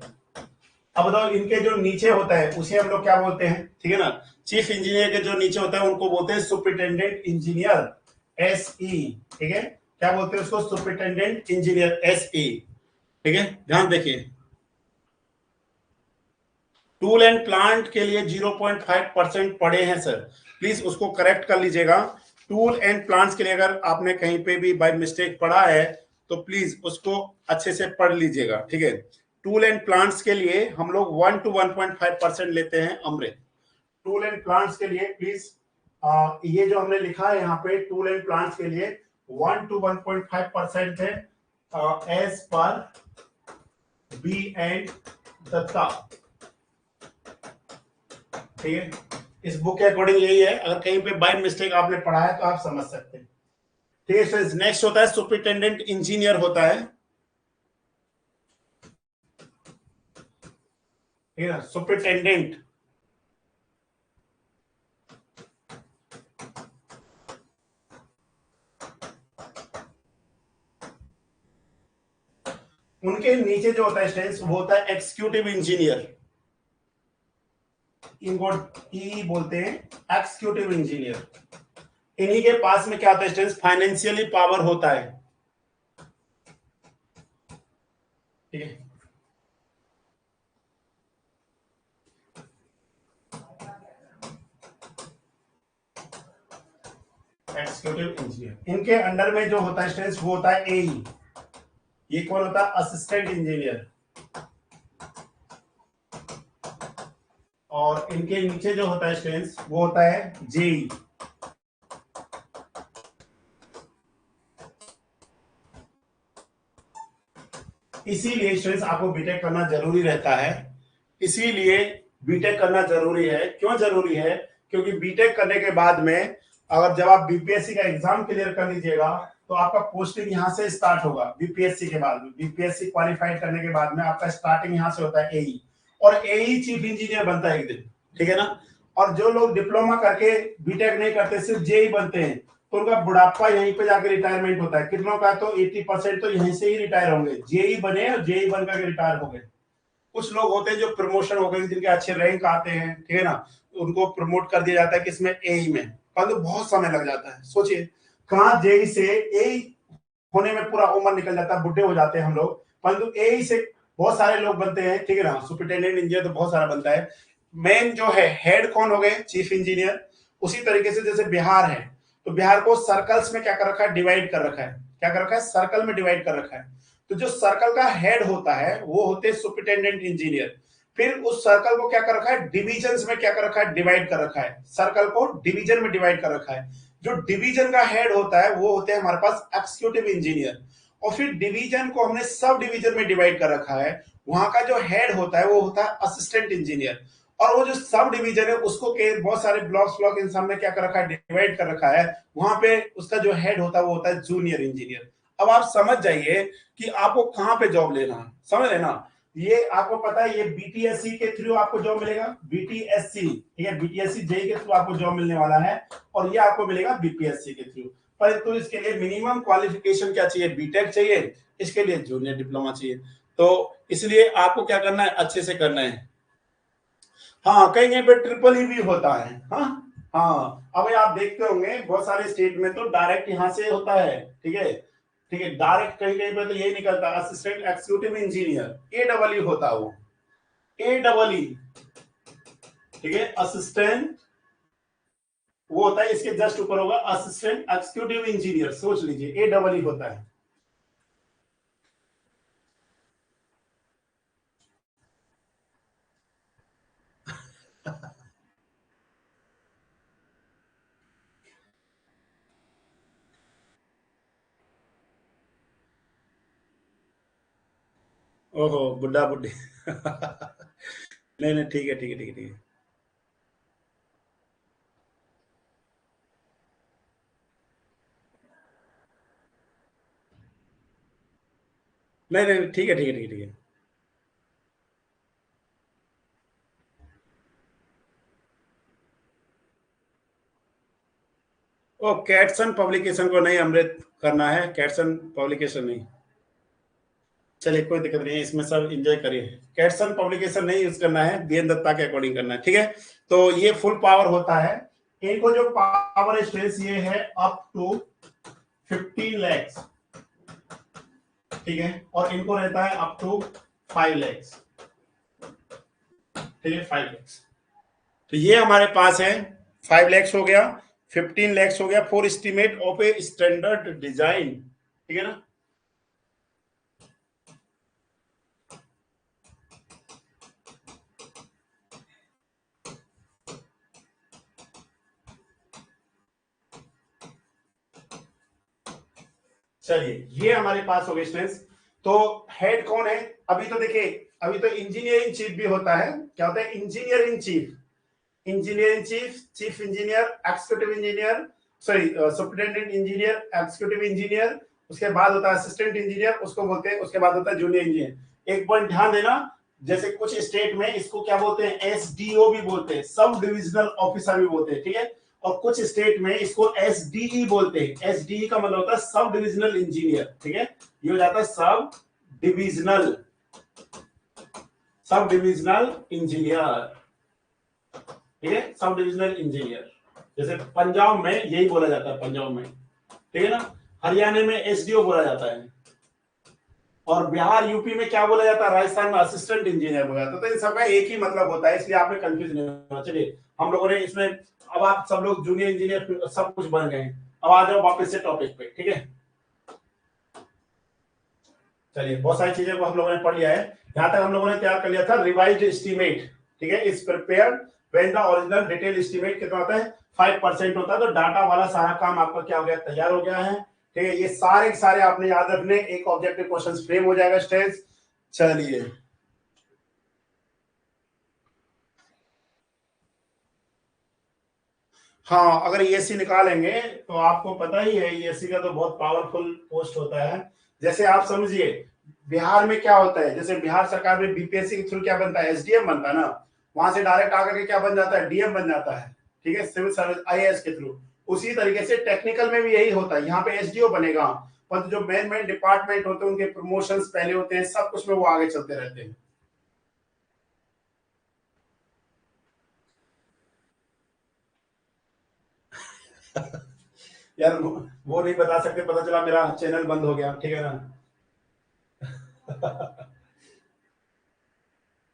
अब बताओ इनके जो नीचे होता है उसे हम लोग क्या बोलते हैं, ठीक है ना। चीफ इंजीनियर के जो नीचे होता है उनको बोलते हैं सुपरिटेंडेंट इंजीनियर, एसई, ठीक है। क्या बोलते हैं उसको, सुपरिटेंडेंट इंजीनियर, एसई, ठीक है। ध्यान देखिए, टूल एंड प्लांट के लिए 0.5% पड़े हैं सर, प्लीज उसको करेक्ट कर लीजिएगा। टूल एंड प्लांट्स के लिए अगर आपने कहीं पे भी बाय मिस्टेक पढ़ा है तो प्लीज उसको अच्छे से पढ़ लीजिएगा, ठीक है। टूल एंड प्लांट्स के लिए हम लोग 1 to 1.5% लेते हैं अमृत। टूल एंड प्लांट्स के लिए प्लीज ये जो हमने लिखा है यहाँ पे, टूल एंड प्लांट्स के लिए 1 to 1.5% है, as per B and Dutta, ठीक है। इस बुक के अकॉर्डिंग यही है, अगर कहीं पे बाय मिस्टेक आपने पढ़ा है तो आप समझ सकते हैं, ठीक है। सर नेक्स्ट होता है सुपरिटेंडेंट इंजीनियर होता है, ठीक है ना, सुपरिटेंडेंट। उनके नीचे जो होता है स्टूडेंट्स वो होता है एग्जीक्यूटिव इंजीनियर, इनको ई बोलते हैं एग्जीक्यूटिव इंजीनियर। इन्हीं के पास में क्या होता है स्टूडेंट्स, फाइनेंशियली पावर होता है, ठीक है। Executive engineer. इनके अंडर में जो होता है स्टूडेंट्स वो होता है एई। ये कौन होता है? Assistant engineer. और इनके नीचे जो होता है स्टूडेंट्स वो होता है जेई। इसीलिए स्टूडेंट्स आपको बीटेक करना जरूरी रहता है। इसीलिए बीटेक करना जरूरी है। क्यों जरूरी है? क्योंकि बीटेक करने के बाद में अगर जब आप बीपीएससी का एग्जाम क्लियर कर लीजिएगा तो आपका पोस्टिंग यहां से स्टार्ट होगा। बीपीएससी के बाद, बीपीएससी क्वालिफाइड करने के बाद में आपका स्टार्टिंग यहां से होता है एई, और एई चीफ इंजीनियर बनता है एक दिन, ठीक है ना। और जो लोग डिप्लोमा करके बीटेक नहीं करते, सिर्फ जेई बनते हैं, तो उनका बुढ़ापा यहीं पे जाके रिटायरमेंट होता है। कितनों का? तो 80% तो यहीं से ही रिटायर होंगे। जेई बने और जेई बनकर के रिटायर हो गए। कुछ लोग होते हैं जो प्रमोशन हो गए, जिनके अच्छे रैंक आते हैं, ठीक है ना, उनको प्रमोट कर दिया जाता है किसमें? एई में। परंतु बहुत समय लग जाता है। सोचिए, कहाँ जेई से एई होने में पूरा उम्र निकल जाता है, बुढ़े हो जाते हैं हम लोग। परंतु एई से बहुत सारे लोग बनते हैं, ठीक है ना। सुपरिटेंडेंट इंजीनियर तो बहुत सारा बनता है। मेन जो है हेड कौन हो गए? Chief engineer. उसी तरीके से जैसे बिहार है, तो बिहार को सर्कल्स में क्या कर रखा है? डिवाइड कर रखा है। क्या कर रखा है? सर्कल में डिवाइड कर रखा है। तो जो सर्कल का हेड होता है वो होते हैं सुपरिटेंडेंट इंजीनियर। फिर उस सर्कल को क्या कर रखा है? डिविजन्स में क्या कर रखा है? डिवाइड कर रखा है। सर्कल को डिवीजन में डिवाइड कर रखा है। जो डिवीजन का हेड होता है वो होते हैं हमारे पास एक्सिक्यूटिव इंजीनियर। और फिर डिवीजन को हमने सब डिवीजन में डिवाइड कर रखा है। वहां का जो हेड होता है वो होता है असिस्टेंट इंजीनियर। और वो जो सब डिवीजन है उसको के बहुत सारे ब्लॉक इन सब में क्या कर रखा है? डिवाइड कर रखा है। वहां पे उसका जो हेड होता है वो होता है जूनियर इंजीनियर। अब आप समझ जाइए कि आपको कहां पे जॉब लेना है। समझ रहे ना? ये आपको पता है, ये बीटीएससी के थ्रू आपको जॉब मिलेगा। बीटीएससी, ठीक है, बीटीएससी जेई के थ्रू आपको जॉब मिलने वाला है, और ये आपको मिलेगा बीपीएससी के थ्रू। परंतु इसके लिए मिनिमम क्वालिफिकेशन क्या चाहिए? बीटेक चाहिए। इसके लिए जूनियर डिप्लोमा चाहिए। तो इसलिए आपको क्या करना है? अच्छे से करना है। हाँ, कहीं कहीं पे ट्रिपल ई भी होता है। हाँ हाँ, अब आप देखते होंगे बहुत सारे स्टेट में तो डायरेक्ट यहाँ से होता है, ठीक है। ठीक है, डायरेक्ट कहीं कहीं पे तो यही निकलता है, assistant executive engineer. A double E होता है वो, ए डबल ई, ठीक है। असिस्टेंट वो होता है, इसके जस्ट ऊपर होगा असिस्टेंट एक्सिक्यूटिव इंजीनियर। सोच लीजिए, ए डबल ई होता है। ओहो, बुड्ढा बुड्ढी नहीं नहीं, ठीक है ठीक है ठीक है ठीक है। नहीं नहीं, ठीक है ठीक है ठीक है ठीक है। ओ, कैटसन पब्लिकेशन को नहीं अमृत करना है, कैटसन पब्लिकेशन नहीं। चलिए, कोई दिक्कत नहीं है, इसमें सब एंजॉय करिए। कैटसन पब्लिकेशन नहीं यूज करना है, बीएन दत्ता के अकॉर्डिंग करना है, ठीक है। तो ये फुल पावर होता है। इनको जो पावर स्ट्रेस ये है अप टू 15 लैक्स, ठीक है। और इनको रहता है अप टू 5 लैक्स, ठीक है, 5 लैक्स। तो ये हमारे पास है 5 लैक्स हो गया, 15 लैक्स हो गया for estimate of a standard design, ठीक है ना। चलिए, ये हमारे पास हो गए स्टूडेंट्स। तो हेड कौन है? अभी तो देखिए, अभी तो इंजीनियर इन चीफ भी होता है। क्या होता है? Engineer in chief, engineer in chief, chief engineer, executive engineer, sorry superintendent engineer, executive engineer. उसके बाद होता है असिस्टेंट इंजीनियर, उसको बोलते हैं। उसके बाद होता है जूनियर इंजीनियर। एक पॉइंट ध्यान देना, जैसे कुछ स्टेट में इसको क्या बोलते हैं? एसडीओ भी बोलते हैं, सब डिविजनल ऑफिसर भी बोलते हैं, ठीक है। और कुछ स्टेट में इसको एसडीई बोलते हैं। एसडीई का मतलब होता है सब डिविजनल इंजीनियर, ठीक है। ये हो जाता है sub divisional, sub divisional engineer, ठीक है, सब डिविजनल इंजीनियर। जैसे पंजाब में यही बोला जाता है, पंजाब में, ठीक है ना। हरियाणा में एसडीओ बोला जाता है, और बिहार यूपी में क्या बोला जाता है? राजस्थान में असिस्टेंट इंजीनियर बोला जाता है। तो इन सबका एक ही मतलब होता है, इसलिए आपने कंफ्यूज नहीं होना। चलिए, हम लोगों ने इसमें, अब आप सब लोग जूनियर इंजीनियर सब कुछ बन गए। अब आ जाओ वापस से टॉपिक पे, ठीक है। चलिए, बहुत सारी चीजें को हम लोगों ने पढ़ लिया है। यहां तक हम लोगों ने तैयार कर लिया था रिवाइज्ड एस्टीमेट, ठीक है। Is prepared when the original detail estimate कितना होता है, 5% होता है। तो डाटा वाला सारा काम आपका क्या हो गया, तैयार हो गया है, ठीक है। ये सारे के सारे आपने याद रखने, एक ऑब्जेक्टिव क्वेश्चन फ्रेम हो जाएगा स्टूडेंट्स। चलिए, हाँ, अगर ईएससी निकालेंगे तो आपको पता ही है ईएससी का तो बहुत पावरफुल पोस्ट होता है। जैसे आप समझिए बिहार में क्या होता है, जैसे बिहार सरकार में बीपीएससी के थ्रू क्या बनता है, एसडीएम बनता है ना, वहां से डायरेक्ट आकर के क्या बन जाता है, डीएम बन जाता है, ठीक है, सिविल सर्विस आईएएस के थ्रू। उसी तरीके से टेक्निकल में भी यही होता है, यहाँ पे एसडीओ बनेगा, पर जो मेन मेन डिपार्टमेंट होते हैं उनके प्रमोशन पहले होते हैं, सब कुछ में वो आगे चलते रहते हैं। यार वो नहीं बता सकते, पता चला मेरा चैनल बंद हो गया, ठीक है ना।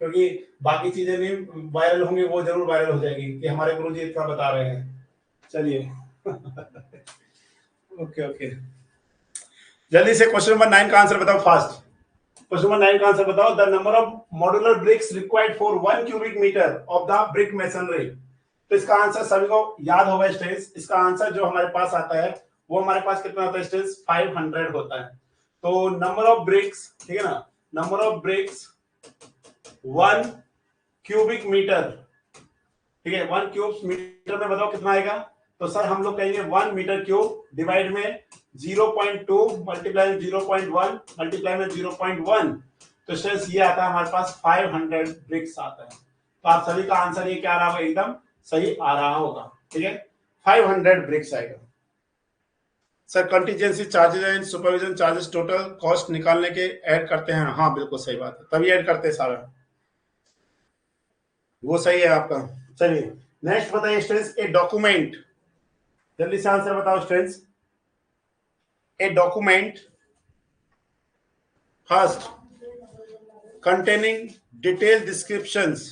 क्योंकि बाकी चीजें नहीं वायरल होंगी, वो जरूर वायरल हो जाएगी कि हमारे गुरुजी इतना बता रहे हैं। चलिए। ओके ओके, जल्दी से क्वेश्चन नंबर 9 का आंसर बताओ फास्ट। क्वेश्चन नंबर 9 का आंसर बताओ। The number of modular bricks required for 1 cubic metre of the brick masonry. तो इसका आंसर सभी को याद होगा स्टूडेंट्स। इसका आंसर जो हमारे पास आता है वो हमारे पास कितना होता है स्टूडेंट्स, 500 होता है। तो नंबर ऑफ ब्रिक्स, ठीक है ना, number of bricks 1 cubic metre, ठीक है, 1 क्यूब मीटर में बताओ कितना आएगा। तो सर हम लोग कहेंगे 1 मीटर क्यूब डिवाइड में 0.2 मल्टीप्लाई में 0.1 मल्टीप्लाई में 0.1, तो स्टूडेंट्स ये आता है हमारे पास 500 ब्रिक्स आता है। तो आप सभी का आंसर ये क्या आ रहा होगा, एकदम सही आ रहा होगा, ठीक है, 500 ब्रिक्स आएगा। Sir contingency charges and supervision charges total cost निकालने के ऐड करते हैं, हाँ बिल्कुल सही बात है, तभी ऐड करते हैं सारा, वो सही है आपका। चलिए नेक्स्ट बताइए स्टूडेंट्स, ए डॉक्यूमेंट, जल्दी से आंसर बताओ students. A document first containing detailed descriptions,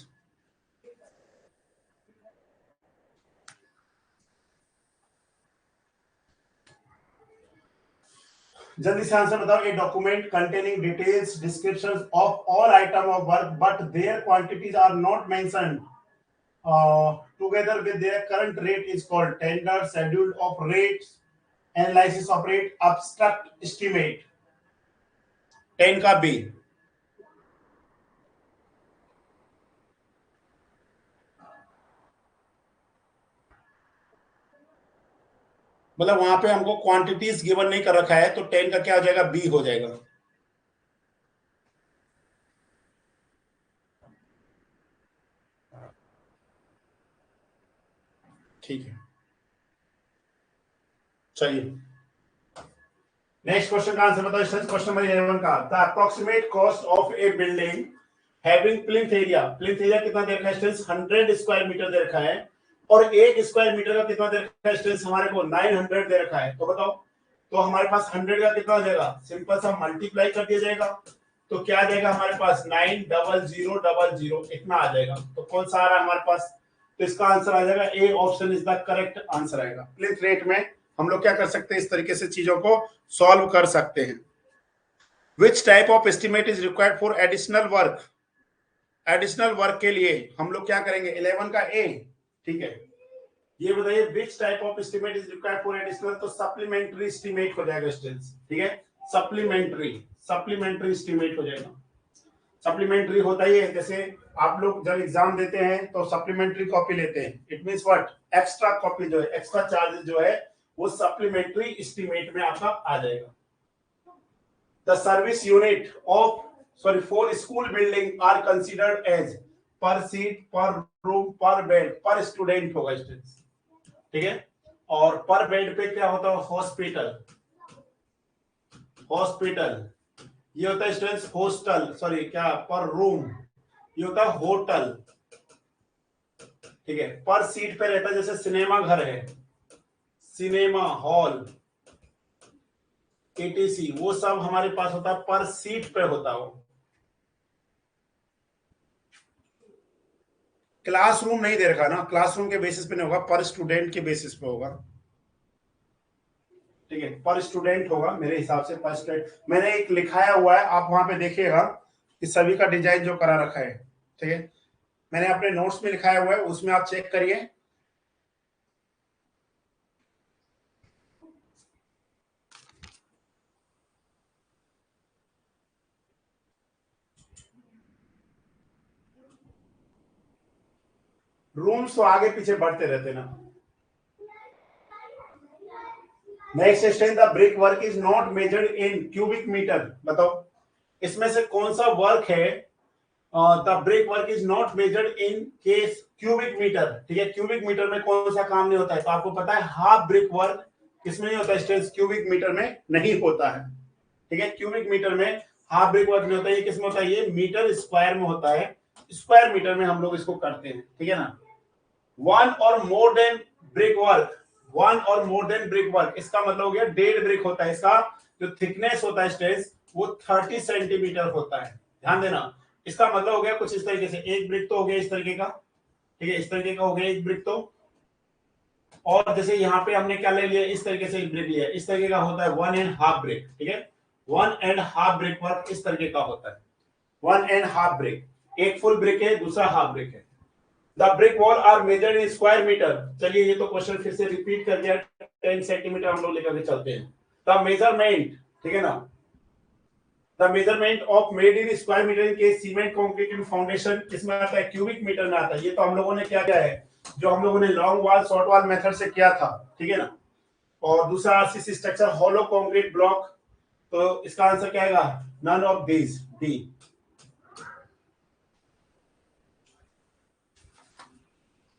जल्दी से आंसर बताओ। A document containing details descriptions of all item of work but their quantities are not mentioned together with their current rate is called tender, schedule of rates, analysis of rate, abstract estimate। 10 का B. मतलब वहां पे हमको quantities given नहीं कर रखा है, तो 10 का क्या हो जाएगा, बी हो जाएगा। ठीक है, चलिए नेक्स्ट क्वेश्चन का आंसर बताओ स्टूडेंट्स। क्वेश्चन नंबर 11 का, the approximate cost of A building having plinth area, plinth area कितना दे रखा है स्टूडेंट्स, 100 स्क्वायर मीटर दे रखा है, और 1 स्क्वायर मीटर का कितना दे रखा है स्टूडेंट्स, हमारे को 900 दे रखा है। तो बताओ, तो हमारे पास 100 का कितना हो जाएगा, सिंपल सा मल्टीप्लाई कर दिया जाएगा, तो क्या आ जाएगा हमारे पास 90000 इतना आ जाएगा। तो कौन सा आ रहा है हमारे पास, तो इसका आंसर आ जाएगा A option is the correct answer आएगा। प्लिंथ रेट में हम लोग क्या कर सकते हैं, इस तरीके से चीजों को सॉल्व कर सकते हैं। Which type of estimate is required for additional work, additional work के लिए हम लोग क्या करेंगे, 11 का ए, ठीक है। ये बताइए which type of estimate is required for additional, तो सप्लीमेंट्री एस्टिमेट हो जाएगा स्टूडेंट्स, ठीक है, सप्लीमेंट्री, सप्लीमेंट्री एस्टिमेट हो जाएगा। सप्लीमेंट्री होता ही है, जैसे आप लोग जब एग्जाम देते हैं तो सप्लीमेंट्री कॉपी लेते हैं, it means what, extra copy जो है, एक्स्ट्रा चार्जेस जो है वो सप्लीमेंट्री एस्टिमेट में आपका आ जाएगा। The service unit of sorry for school building are considered as per seat, per room, per bed, per student होगा स्टूडेंट्स, ठीक है। और पर बेड पे क्या होता है, हॉस्पिटल, हॉस्पिटल ये होता है स्टूडेंट्स, हॉस्टल सॉरी क्या, पर रूम ये होता है होटल, ठीक है। पर सीट पे रहता है, जैसे सिनेमा घर है, सिनेमा हॉल, एटीसी, वो सब हमारे पास होता है पर सीट पे होता है वो। क्लासरूम नहीं दे रखा ना, क्लासरूम के बेसिस पे नहीं होगा, पर स्टूडेंट के बेसिस पे होगा। पर स्टूडेंट होगा मेरे हिसाब से, पर स्टूडेंट मैंने एक लिखाया हुआ है, आप वहां पे देखिएगा कि सभी का डिजाइन जो करा रखा है, ठीक है, मैंने अपने नोट्स में लिखाया हुआ है, उसमें आप चेक करिए। रूम्स तो आगे पीछे बढ़ते रहते ना। Next question, the brick work is not measured in cubic metre. बताओ इसमें से कौन सा वर्क है, the brick work is not measured in case cubic metre, ठीक है, क्यूबिक मीटर में कौन सा काम नहीं होता है, तो आपको पता है हाफ ब्रिक वर्क किसमें नहीं होता है स्टूडेंट्स, क्यूबिक मीटर में नहीं होता है, ठीक है, क्यूबिक मीटर में हाफ ब्रिक वर्क नहीं होता है, ये किसमें होता है, ये मीटर स्क्वायर में होता है, स्क्वायर मीटर में हम लोग इसको करते हैं, ठीक है ना। वन और more than brick work, one और मोर देन ब्रिक वर्क, इसका मतलब हो गया 1.5 ब्रिक होता है, इसका जो थिकनेस होता है स्ट्रेस वो 30 सेंटीमीटर होता है, ध्यान देना। इसका मतलब हो गया कुछ इस तरीके से, एक ब्रिक तो हो गया इस तरीके का, ठीक है, इस तरीके का हो गया एक ब्रिक तो, और जैसे यहाँ पे हमने क्या ले लिया, इस तरीके से एक ब्रिक लिया, इस तरीके का होता है 1.5 ब्रिक, ठीक है, 1.5 ब्रिक वर्क इस तरीके का होता है, 1.5 ब्रिक, एक फुल ब्रिक है, दूसरा हाफ ब्रिक है। The brick wall are measured in square metre, चलिए ये तो क्वेश्चन फिर से रिपीट कर दिया, 10 सेंटीमीटर हम लोग लेकर के चलते हैं। द मेजरमेंट, ठीक है ना, the measurement of made in square metre के सीमेंट कंक्रीट एंड फाउंडेशन किसमें आता है, क्यूबिक मीटर में आता है। ये तो हम लोगों ने क्या किया है, जो हम लोगों ने long wall short wall method से किया था, ठीक है ना। और दूसरा RCC structure hollow concrete block, तो इसका आंसर क्या आएगा, नन ऑफ दीज, डी।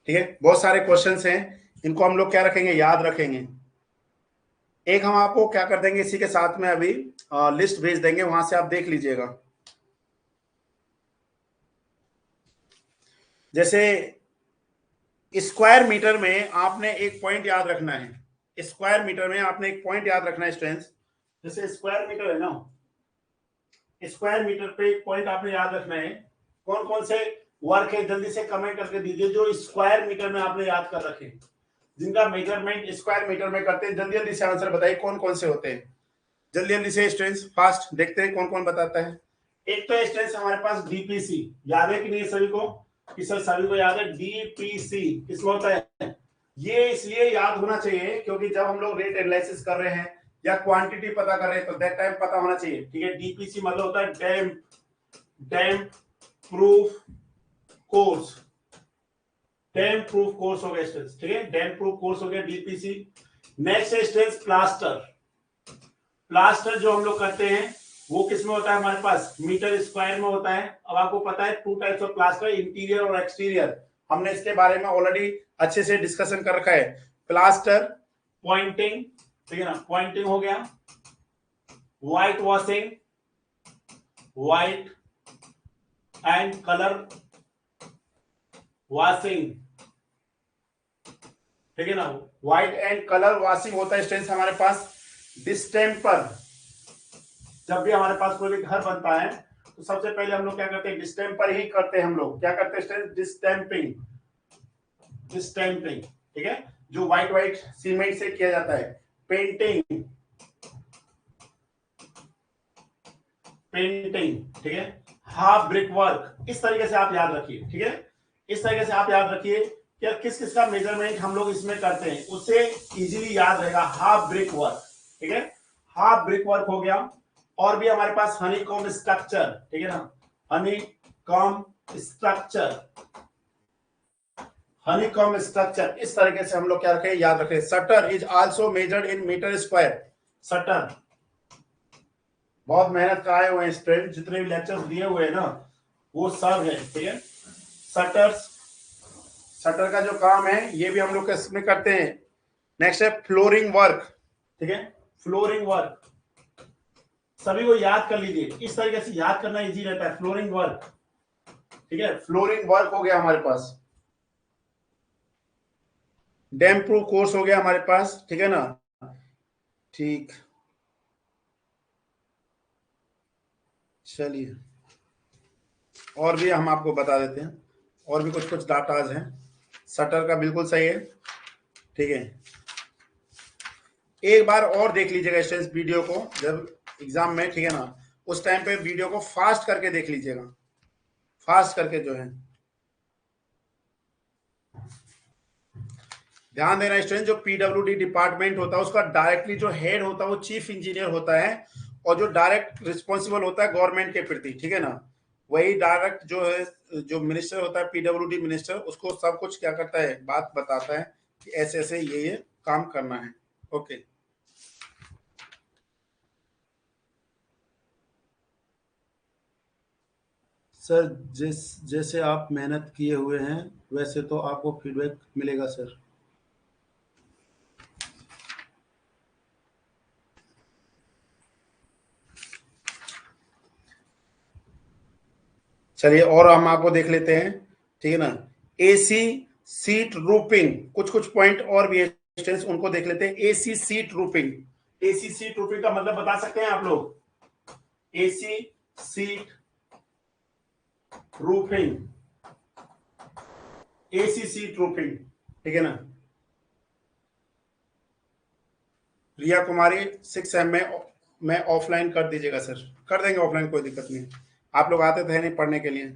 ठीक है, बहुत सारे क्वेश्चंस हैं, इनको हम लोग क्या रखेंगे, याद रखेंगे। एक हम आपको क्या कर देंगे इसी के साथ में, अभी लिस्ट भेज देंगे, वहां से आप देख लीजिएगा। जैसे स्क्वायर मीटर में आपने एक पॉइंट याद रखना है, स्क्वायर मीटर में आपने एक पॉइंट याद रखना है स्टूडेंट्स, जैसे स्क्वायर मीटर है ना, स्क्वायर मीटर पे एक पॉइंट आपने याद रखना है। कौन कौन से वर्क है जल्दी से कमेंट करके दीजिए जो स्क्वायर मीटर में आपने याद कर रखे, जिनका मेजरमेंट स्क्वायर मीटर में करते हैं, जल्दी जल्दी से आंसर बताइए कौन कौन से होते हैं, जल्दी जल्दी से स्टूडेंट्स, फास्ट देखते हैं कौन कौन बताता है। एक तो स्टूडेंट्स हमारे पास डीपीसी, याद है कि नहीं सभी को, कि सर सभी को याद है डीपीसी किसमें होता है। ये इसलिए याद होना चाहिए क्योंकि जब हम लोग रेट एनालिसिस कर रहे हैं या क्वांटिटी पता कर रहे हैं तो दैट टाइम पता होना चाहिए, ठीक है। डीपीसी मतलब होता है डैम्प प्रूफ कोर्स, डैम्प प्रूफ कोर्स हो गया स्टूडेंट्स, ठीक है, डैम्प प्रूफ कोर्स हो गया डीपीसी। नेक्स्ट है स्टूडेंट्स प्लास्टर, प्लास्टर जो हम लोग करते हैं वो किसमें होता है, हमारे पास मीटर स्क्वायर में होता है। अब आपको पता है 2 टाइप्स ऑफ प्लास्टर, इंटीरियर और एक्सटीरियर, हमने इसके बारे में ऑलरेडी अच्छे से डिस्कशन कर रखा है। प्लास्टर पॉइंटिंग, ठीक है ना, पॉइंटिंग हो गया, white washing, white and colour washing, ठीक है ना, व्हाइट एंड कलर वॉशिंग होता है स्टूडेंट्स हमारे पास। डिस्टेम्पर, जब भी हमारे पास कोई भी घर बनता है तो सबसे पहले हम लोग क्या करते हैं, डिस्टेम्पर ही करते हैं, हम लोग क्या करते हैं, डिस्टेम्पिंग, डिस्टेम्पिंग, ठीक है, जो व्हाइट व्हाइट सीमेंट से किया जाता है। पेंटिंग, पेंटिंग, ठीक है, हाफ ब्रिक वर्क, इस तरीके से आप याद रखिए, ठीक है, इस तरीके से आप याद रखिए कि किस किस का मेजरमेंट हम लोग इसमें करते हैं, उससे इजीली याद रहेगा। हाफ ब्रिक वर्क, ठीक है, हाफ ब्रिक वर्क हो गया। और भी हमारे पास हनीकॉम्ब स्ट्रक्चर, ठीक है ना, हनीकॉम्ब स्ट्रक्चर, हनीकॉम्ब स्ट्रक्चर, इस तरीके से हम लोग क्या रखें, याद रखें। Shutter is also measured in metre square, shutter बहुत मेहनत कराए हुए हैं स्टूडेंट, जितने भी लेक्चर्स दिए हुए हैं ना वो सब है, ठीक है। शटर्स, शटर का जो काम है ये भी हम लोग इसमें करते हैं। नेक्स्ट है फ्लोरिंग वर्क, ठीक है, फ्लोरिंग वर्क सभी को याद कर लीजिए, इस तरीके से याद करना इजी रहता है, फ्लोरिंग वर्क, ठीक है, फ्लोरिंग वर्क हो गया हमारे पास। डैम्प प्रूफ कोर्स हो गया हमारे पास, ठीक है ना, ठीक, चलिए और भी हम आपको बता देते हैं, और भी कुछ कुछ डाटाज हैं। शटर का बिल्कुल सही है, ठीक है। एक बार और देख लीजिएगा स्टूडेंट्स वीडियो को, जब एग्जाम में, ठीक है ना, उस टाइम पे वीडियो को फास्ट करके देख लीजिएगा, फास्ट करके जो है ध्यान देना स्टूडेंट। जो पीडब्ल्यूडी डिपार्टमेंट होता है उसका डायरेक्टली जो हेड होता है वो चीफ इंजीनियर होता है, और जो डायरेक्ट रिस्पॉन्सिबल होता है गवर्नमेंट के प्रति, ठीक है ना, वही डायरेक्ट जो है जो मिनिस्टर होता है पीडब्ल्यूडी मिनिस्टर, उसको सब कुछ क्या करता है, बात बताता है कि ऐसे ऐसे ये काम करना है। ओके सर, जैसे आप मेहनत किए हुए हैं वैसे तो आपको फीडबैक मिलेगा सर। चलिए और हम आपको देख लेते हैं, ठीक है ना। एसी सीट रूपिंग, कुछ कुछ पॉइंट और भी है स्टूडेंट्स, उनको देख लेते हैं। AC seat roofing, AC seat roofing का मतलब बता सकते हैं आप लोग? AC seat roofing, AC seat roofing, ठीक है ना। रिया कुमारी 6M में ऑफलाइन कर दीजिएगा सर। कर देंगे ऑफलाइन, कोई दिक्कत नहीं। आप लोग आते थे नहीं पढ़ने के लिए,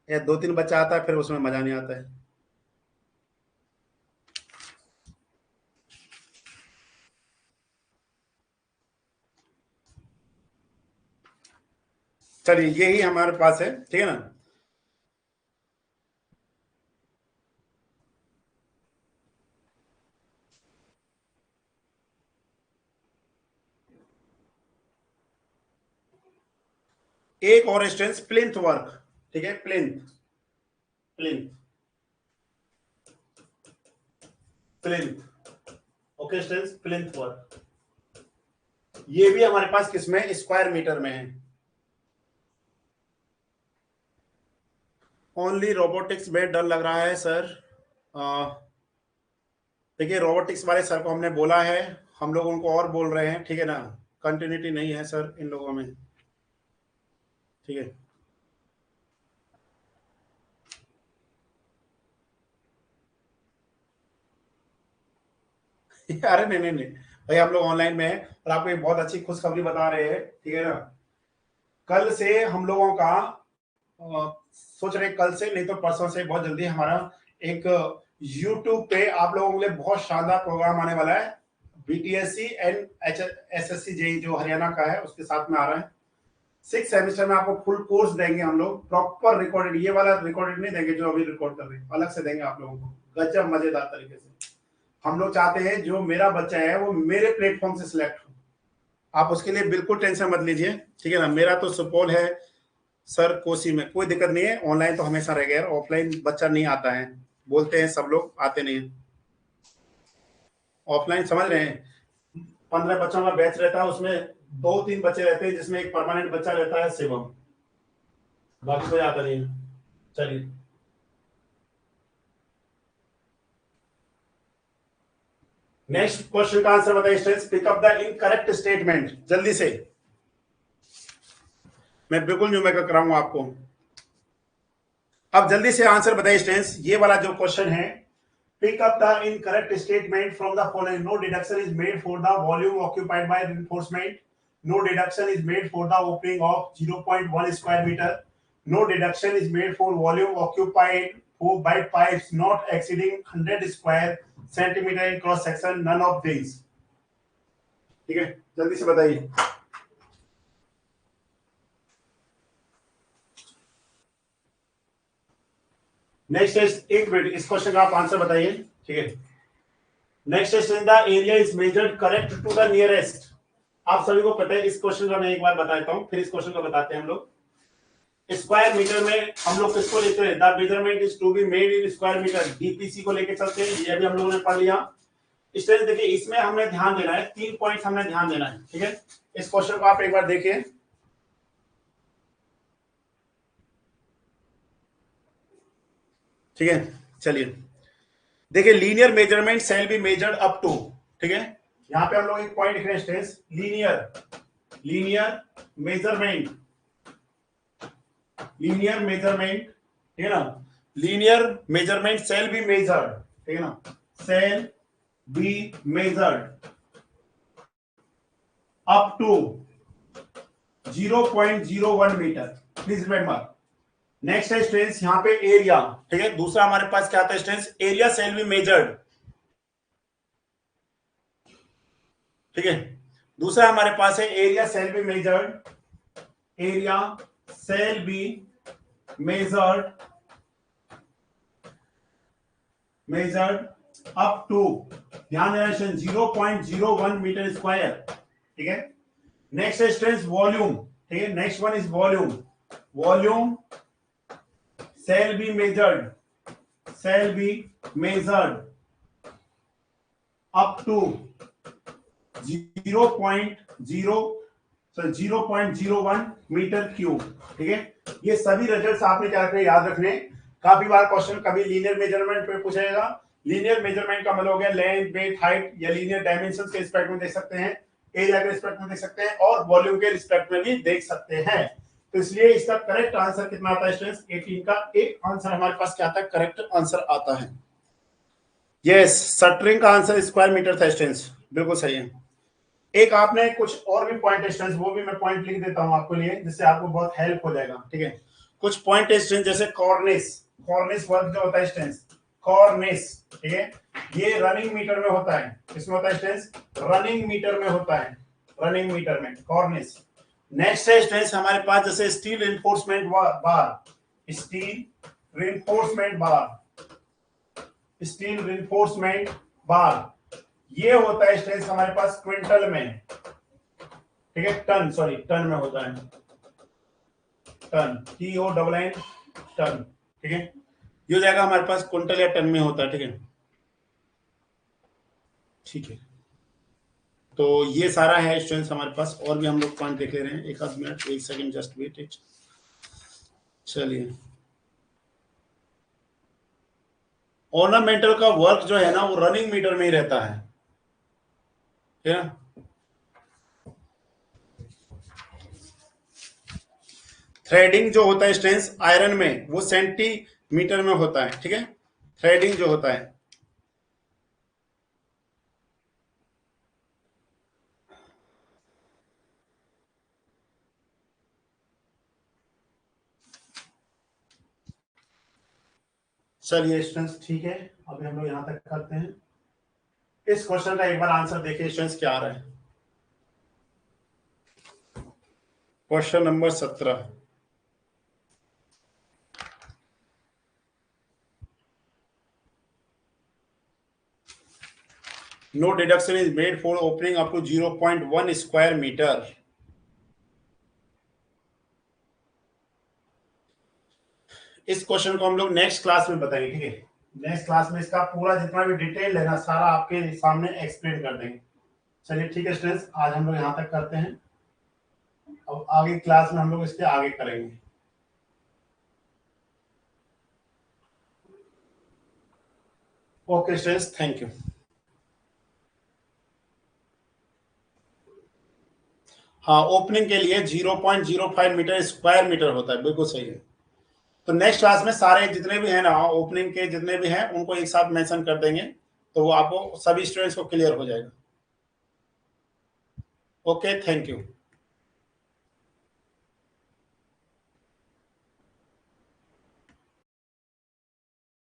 या 2-3 बच्चा आता है फिर उसमें मजा नहीं आता है। चलिए यही हमारे पास है, ठीक है ना। एक और स्टूडेंट्स प्लिंथ वर्क, ठीक है, plinth, plinth, plinth, okay students, plinth work, ये भी हमारे पास किसमें, स्क्वायर मीटर में है। ओनली रोबोटिक्स में डर लग रहा है सर। देखिए रोबोटिक्स वाले सर को हमने बोला है, हम लोग उनको और बोल रहे हैं, ठीक है ना, कंटिन्यूटी नहीं है सर इन लोगों में, ठीक है। अरे नहीं नहीं नहीं भाई, हम लोग ऑनलाइन में है, और आपको एक बहुत अच्छी खुशखबरी बता रहे हैं, ठीक है ना। कल से हम लोगों का सोच रहे कल से नहीं तो परसों से बहुत जल्दी हमारा एक यूट्यूब पे आप लोगों के लिए बहुत शानदार प्रोग्राम आने वाला है। बीटीएससी एंड एसएससी जेई जो हरियाणा का है उसके साथ में आ रहा है। 6 सेमेस्टर में आपको फुल कोर्स देंगे हम लोग, प्रॉपर रिकॉर्डेड, ये वाला रिकॉर्डेड नहीं देंगे जो अभी रिकॉर्ड कर रहे हैं, अलग से देंगे आप लोगों को गजब मजेदार तरीके से। हम लोग चाहते हैं जो मेरा बच्चा है वो मेरे प्लेटफॉर्म से सिलेक्ट हो, आप उसके लिए बिल्कुल टेंशन मत लीजिए, ठीक है ना। मेरा तो सुपौल है सर, कोसी में कोई दिक्कत नहीं है, ऑनलाइन तो हमेशा रहेगा यार, ऑफलाइन बच्चा नहीं आता है, बोलते हैं सब लोग आते नहीं है। ऑफलाइन समझ रहे हैं, 15 बच्चों का बैच रहता है, उसमें 2-3 बच्चे रहते हैं जिसमें एक परमानेंट बच्चा रहता है शिवम, बाकी कोई आता नहीं है। चलिए नेक्स्ट क्वेश्चन का आंसर बताइए students. Pick up the incorrect statement, जल्दी से, मैं बिल्कुल न्यूमेरिकल कराऊंगा आपको। अब जल्दी से आंसर बताइए स्टूडेंट्स, ये वाला जो क्वेश्चन है, pick up the incorrect statement from the following. No deduction is made for the volume occupied by reinforcement. No deduction is made for the opening of 0.1 square meter. No deduction is made for volume occupied by pipes not exceeding 100 square centimeter in cross section. None of these. ठीक है, जल्दी से बताइए। Next एक minute, इस question का आप answer बताइए, ठीक है। Next question, the area is measured correct to the nearest. आप सभी को पता है, इस क्वेश्चन का मैं एक बार बताता हूं, फिर इस क्वेश्चन का बताते हैं हम लोग। स्क्वायर मीटर में हम लोग किसको लेते हैं, the measurement is to be made in square metre, DPC को लेके चलते हैं, ये भी हम लोगों ने पढ़ लिया। स्टूडेंट देखिए इसमें हमने ध्यान देना है, 3 पॉइंट हमने ध्यान देना है, ठीक है। इस क्वेश्चन को आप एक बार देखिए, ठीक है। चलिए देखिए, linear measurement shall be measured up to, ठीक है। यहां पे हम लोग एक पॉइंट लिख रहे हैं students, linear measurement, linear measurement, ठीक है ना। Linear measurement shall be measured, ठीक है ना, shall be measured up to 0.01 metre. Please remember. Next है स्ट्रेंथ यहाँ पे एरिया, ठीक है। दूसरा हमारे पास क्या आता है strength, area shall be measured, ठीक है। दूसरा हमारे पास है area shall be measured, area shall be measured up to, ध्यान देना, 0.01 मीटर स्क्वायर, ठीक है। नेक्स्ट है स्ट्रेंथ वॉल्यूम, ठीक है। Next one is volume shall be measured up to 0.01 metre cube, ठीक है। ये सभी रिजल्ट्स आपने क्या रखने, याद रखने। काफी बार क्वेश्चन कभी लीनियर मेजरमेंट पे पूछेगा। लीनियर मेजरमेंट का मतलब हो गया लेंथ, वेट, हाइट, या लीनियर डायमेंशंस के रिस्पेक्ट में देख सकते हैं, एरिया के रिस्पेक्ट में देख सकते हैं, और वॉल्यूम के रिस्पेक्ट में भी देख सकते हैं। तो इसलिए इसका करेक्ट आंसर कितना आता है स्टूडेंट्स, 18 का एक आंसर हमारे पास क्या आता है, करेक्ट आंसर आता है। यस, शटरिंग का आंसर स्क्वायर मीटर था स्टूडेंट्स, बिल्कुल सही है। एक आपने कुछ और भी पॉइंट स्टूडेंट्स, वो भी मैं पॉइंट लिख देता हूं आपके लिए, जिससे आपको बहुत हेल्प हो जाएगा, ठीक है। कुछ पॉइंट स्टूडेंट्स जैसे कॉर्निस वर्क जो होता है स्टूडेंट्स, कॉर्निस, ठीक है, ये रनिंग मीटर में होता है। किसमें होता है स्टूडेंट्स, रनिंग मीटर में होता है, रनिंग मीटर में कॉर्निस। नेक्स्ट है स्ट्रेंथ हमारे पास जैसे स्टील रिइंफोर्समेंट बार, स्टील रिइंफोर्समेंट बार, ये होता है स्ट्रेंथ हमारे पास क्विंटल में, ठीक है, टन में होता है, टन, TONN, टन, ठीक है। ये हो जाएगा हमारे पास क्विंटल या टन में होता है, ठीक है, ठीक है। तो ये सारा है स्टूडेंट्स हमारे पास, और भी हम लोग पॉइंट देख ले रहे हैं, एक आध मिनट, एक सेकंड, जस्ट वेट इट। चलिए, ऑर्नामेंटल का वर्क जो है ना, वो रनिंग मीटर में ही रहता है, ठीक है। थ्रेडिंग जो होता है स्ट्रेंथ आयरन में, वो सेंटीमीटर में होता है, ठीक है, थ्रेडिंग जो होता है। चलिए स्टूडेंट्स, ठीक है, अभी हम लोग यहां तक करते हैं। इस क्वेश्चन का एक बार आंसर देखिए स्टूडेंट्स क्या आ रहा है। Question number 17, no deduction is made for opening up to 0.1 square metre. इस क्वेश्चन को हम लोग नेक्स्ट क्लास में बताएंगे, ठीक है। नेक्स्ट क्लास में इसका पूरा जितना भी डिटेल है ना, सारा आपके सामने एक्सप्लेन कर देंगे। चलिए ठीक है स्टूडेंट्स, आज हम लोग यहाँ तक करते हैं। अब आगे क्लास में हम लोग इसके आगे करेंगे। Okay students, thank you. हाँ, ओपनिंग के लिए 0.05 मीटर स्क्वायर मीटर होता है, बिल्कुल सही है। तो नेक्स्ट क्लास में सारे जितने भी हैं ना, ओपनिंग के जितने भी हैं, उनको एक साथ मेंशन कर देंगे, तो वो आपको सभी स्टूडेंट्स को क्लियर हो जाएगा। Okay, thank you.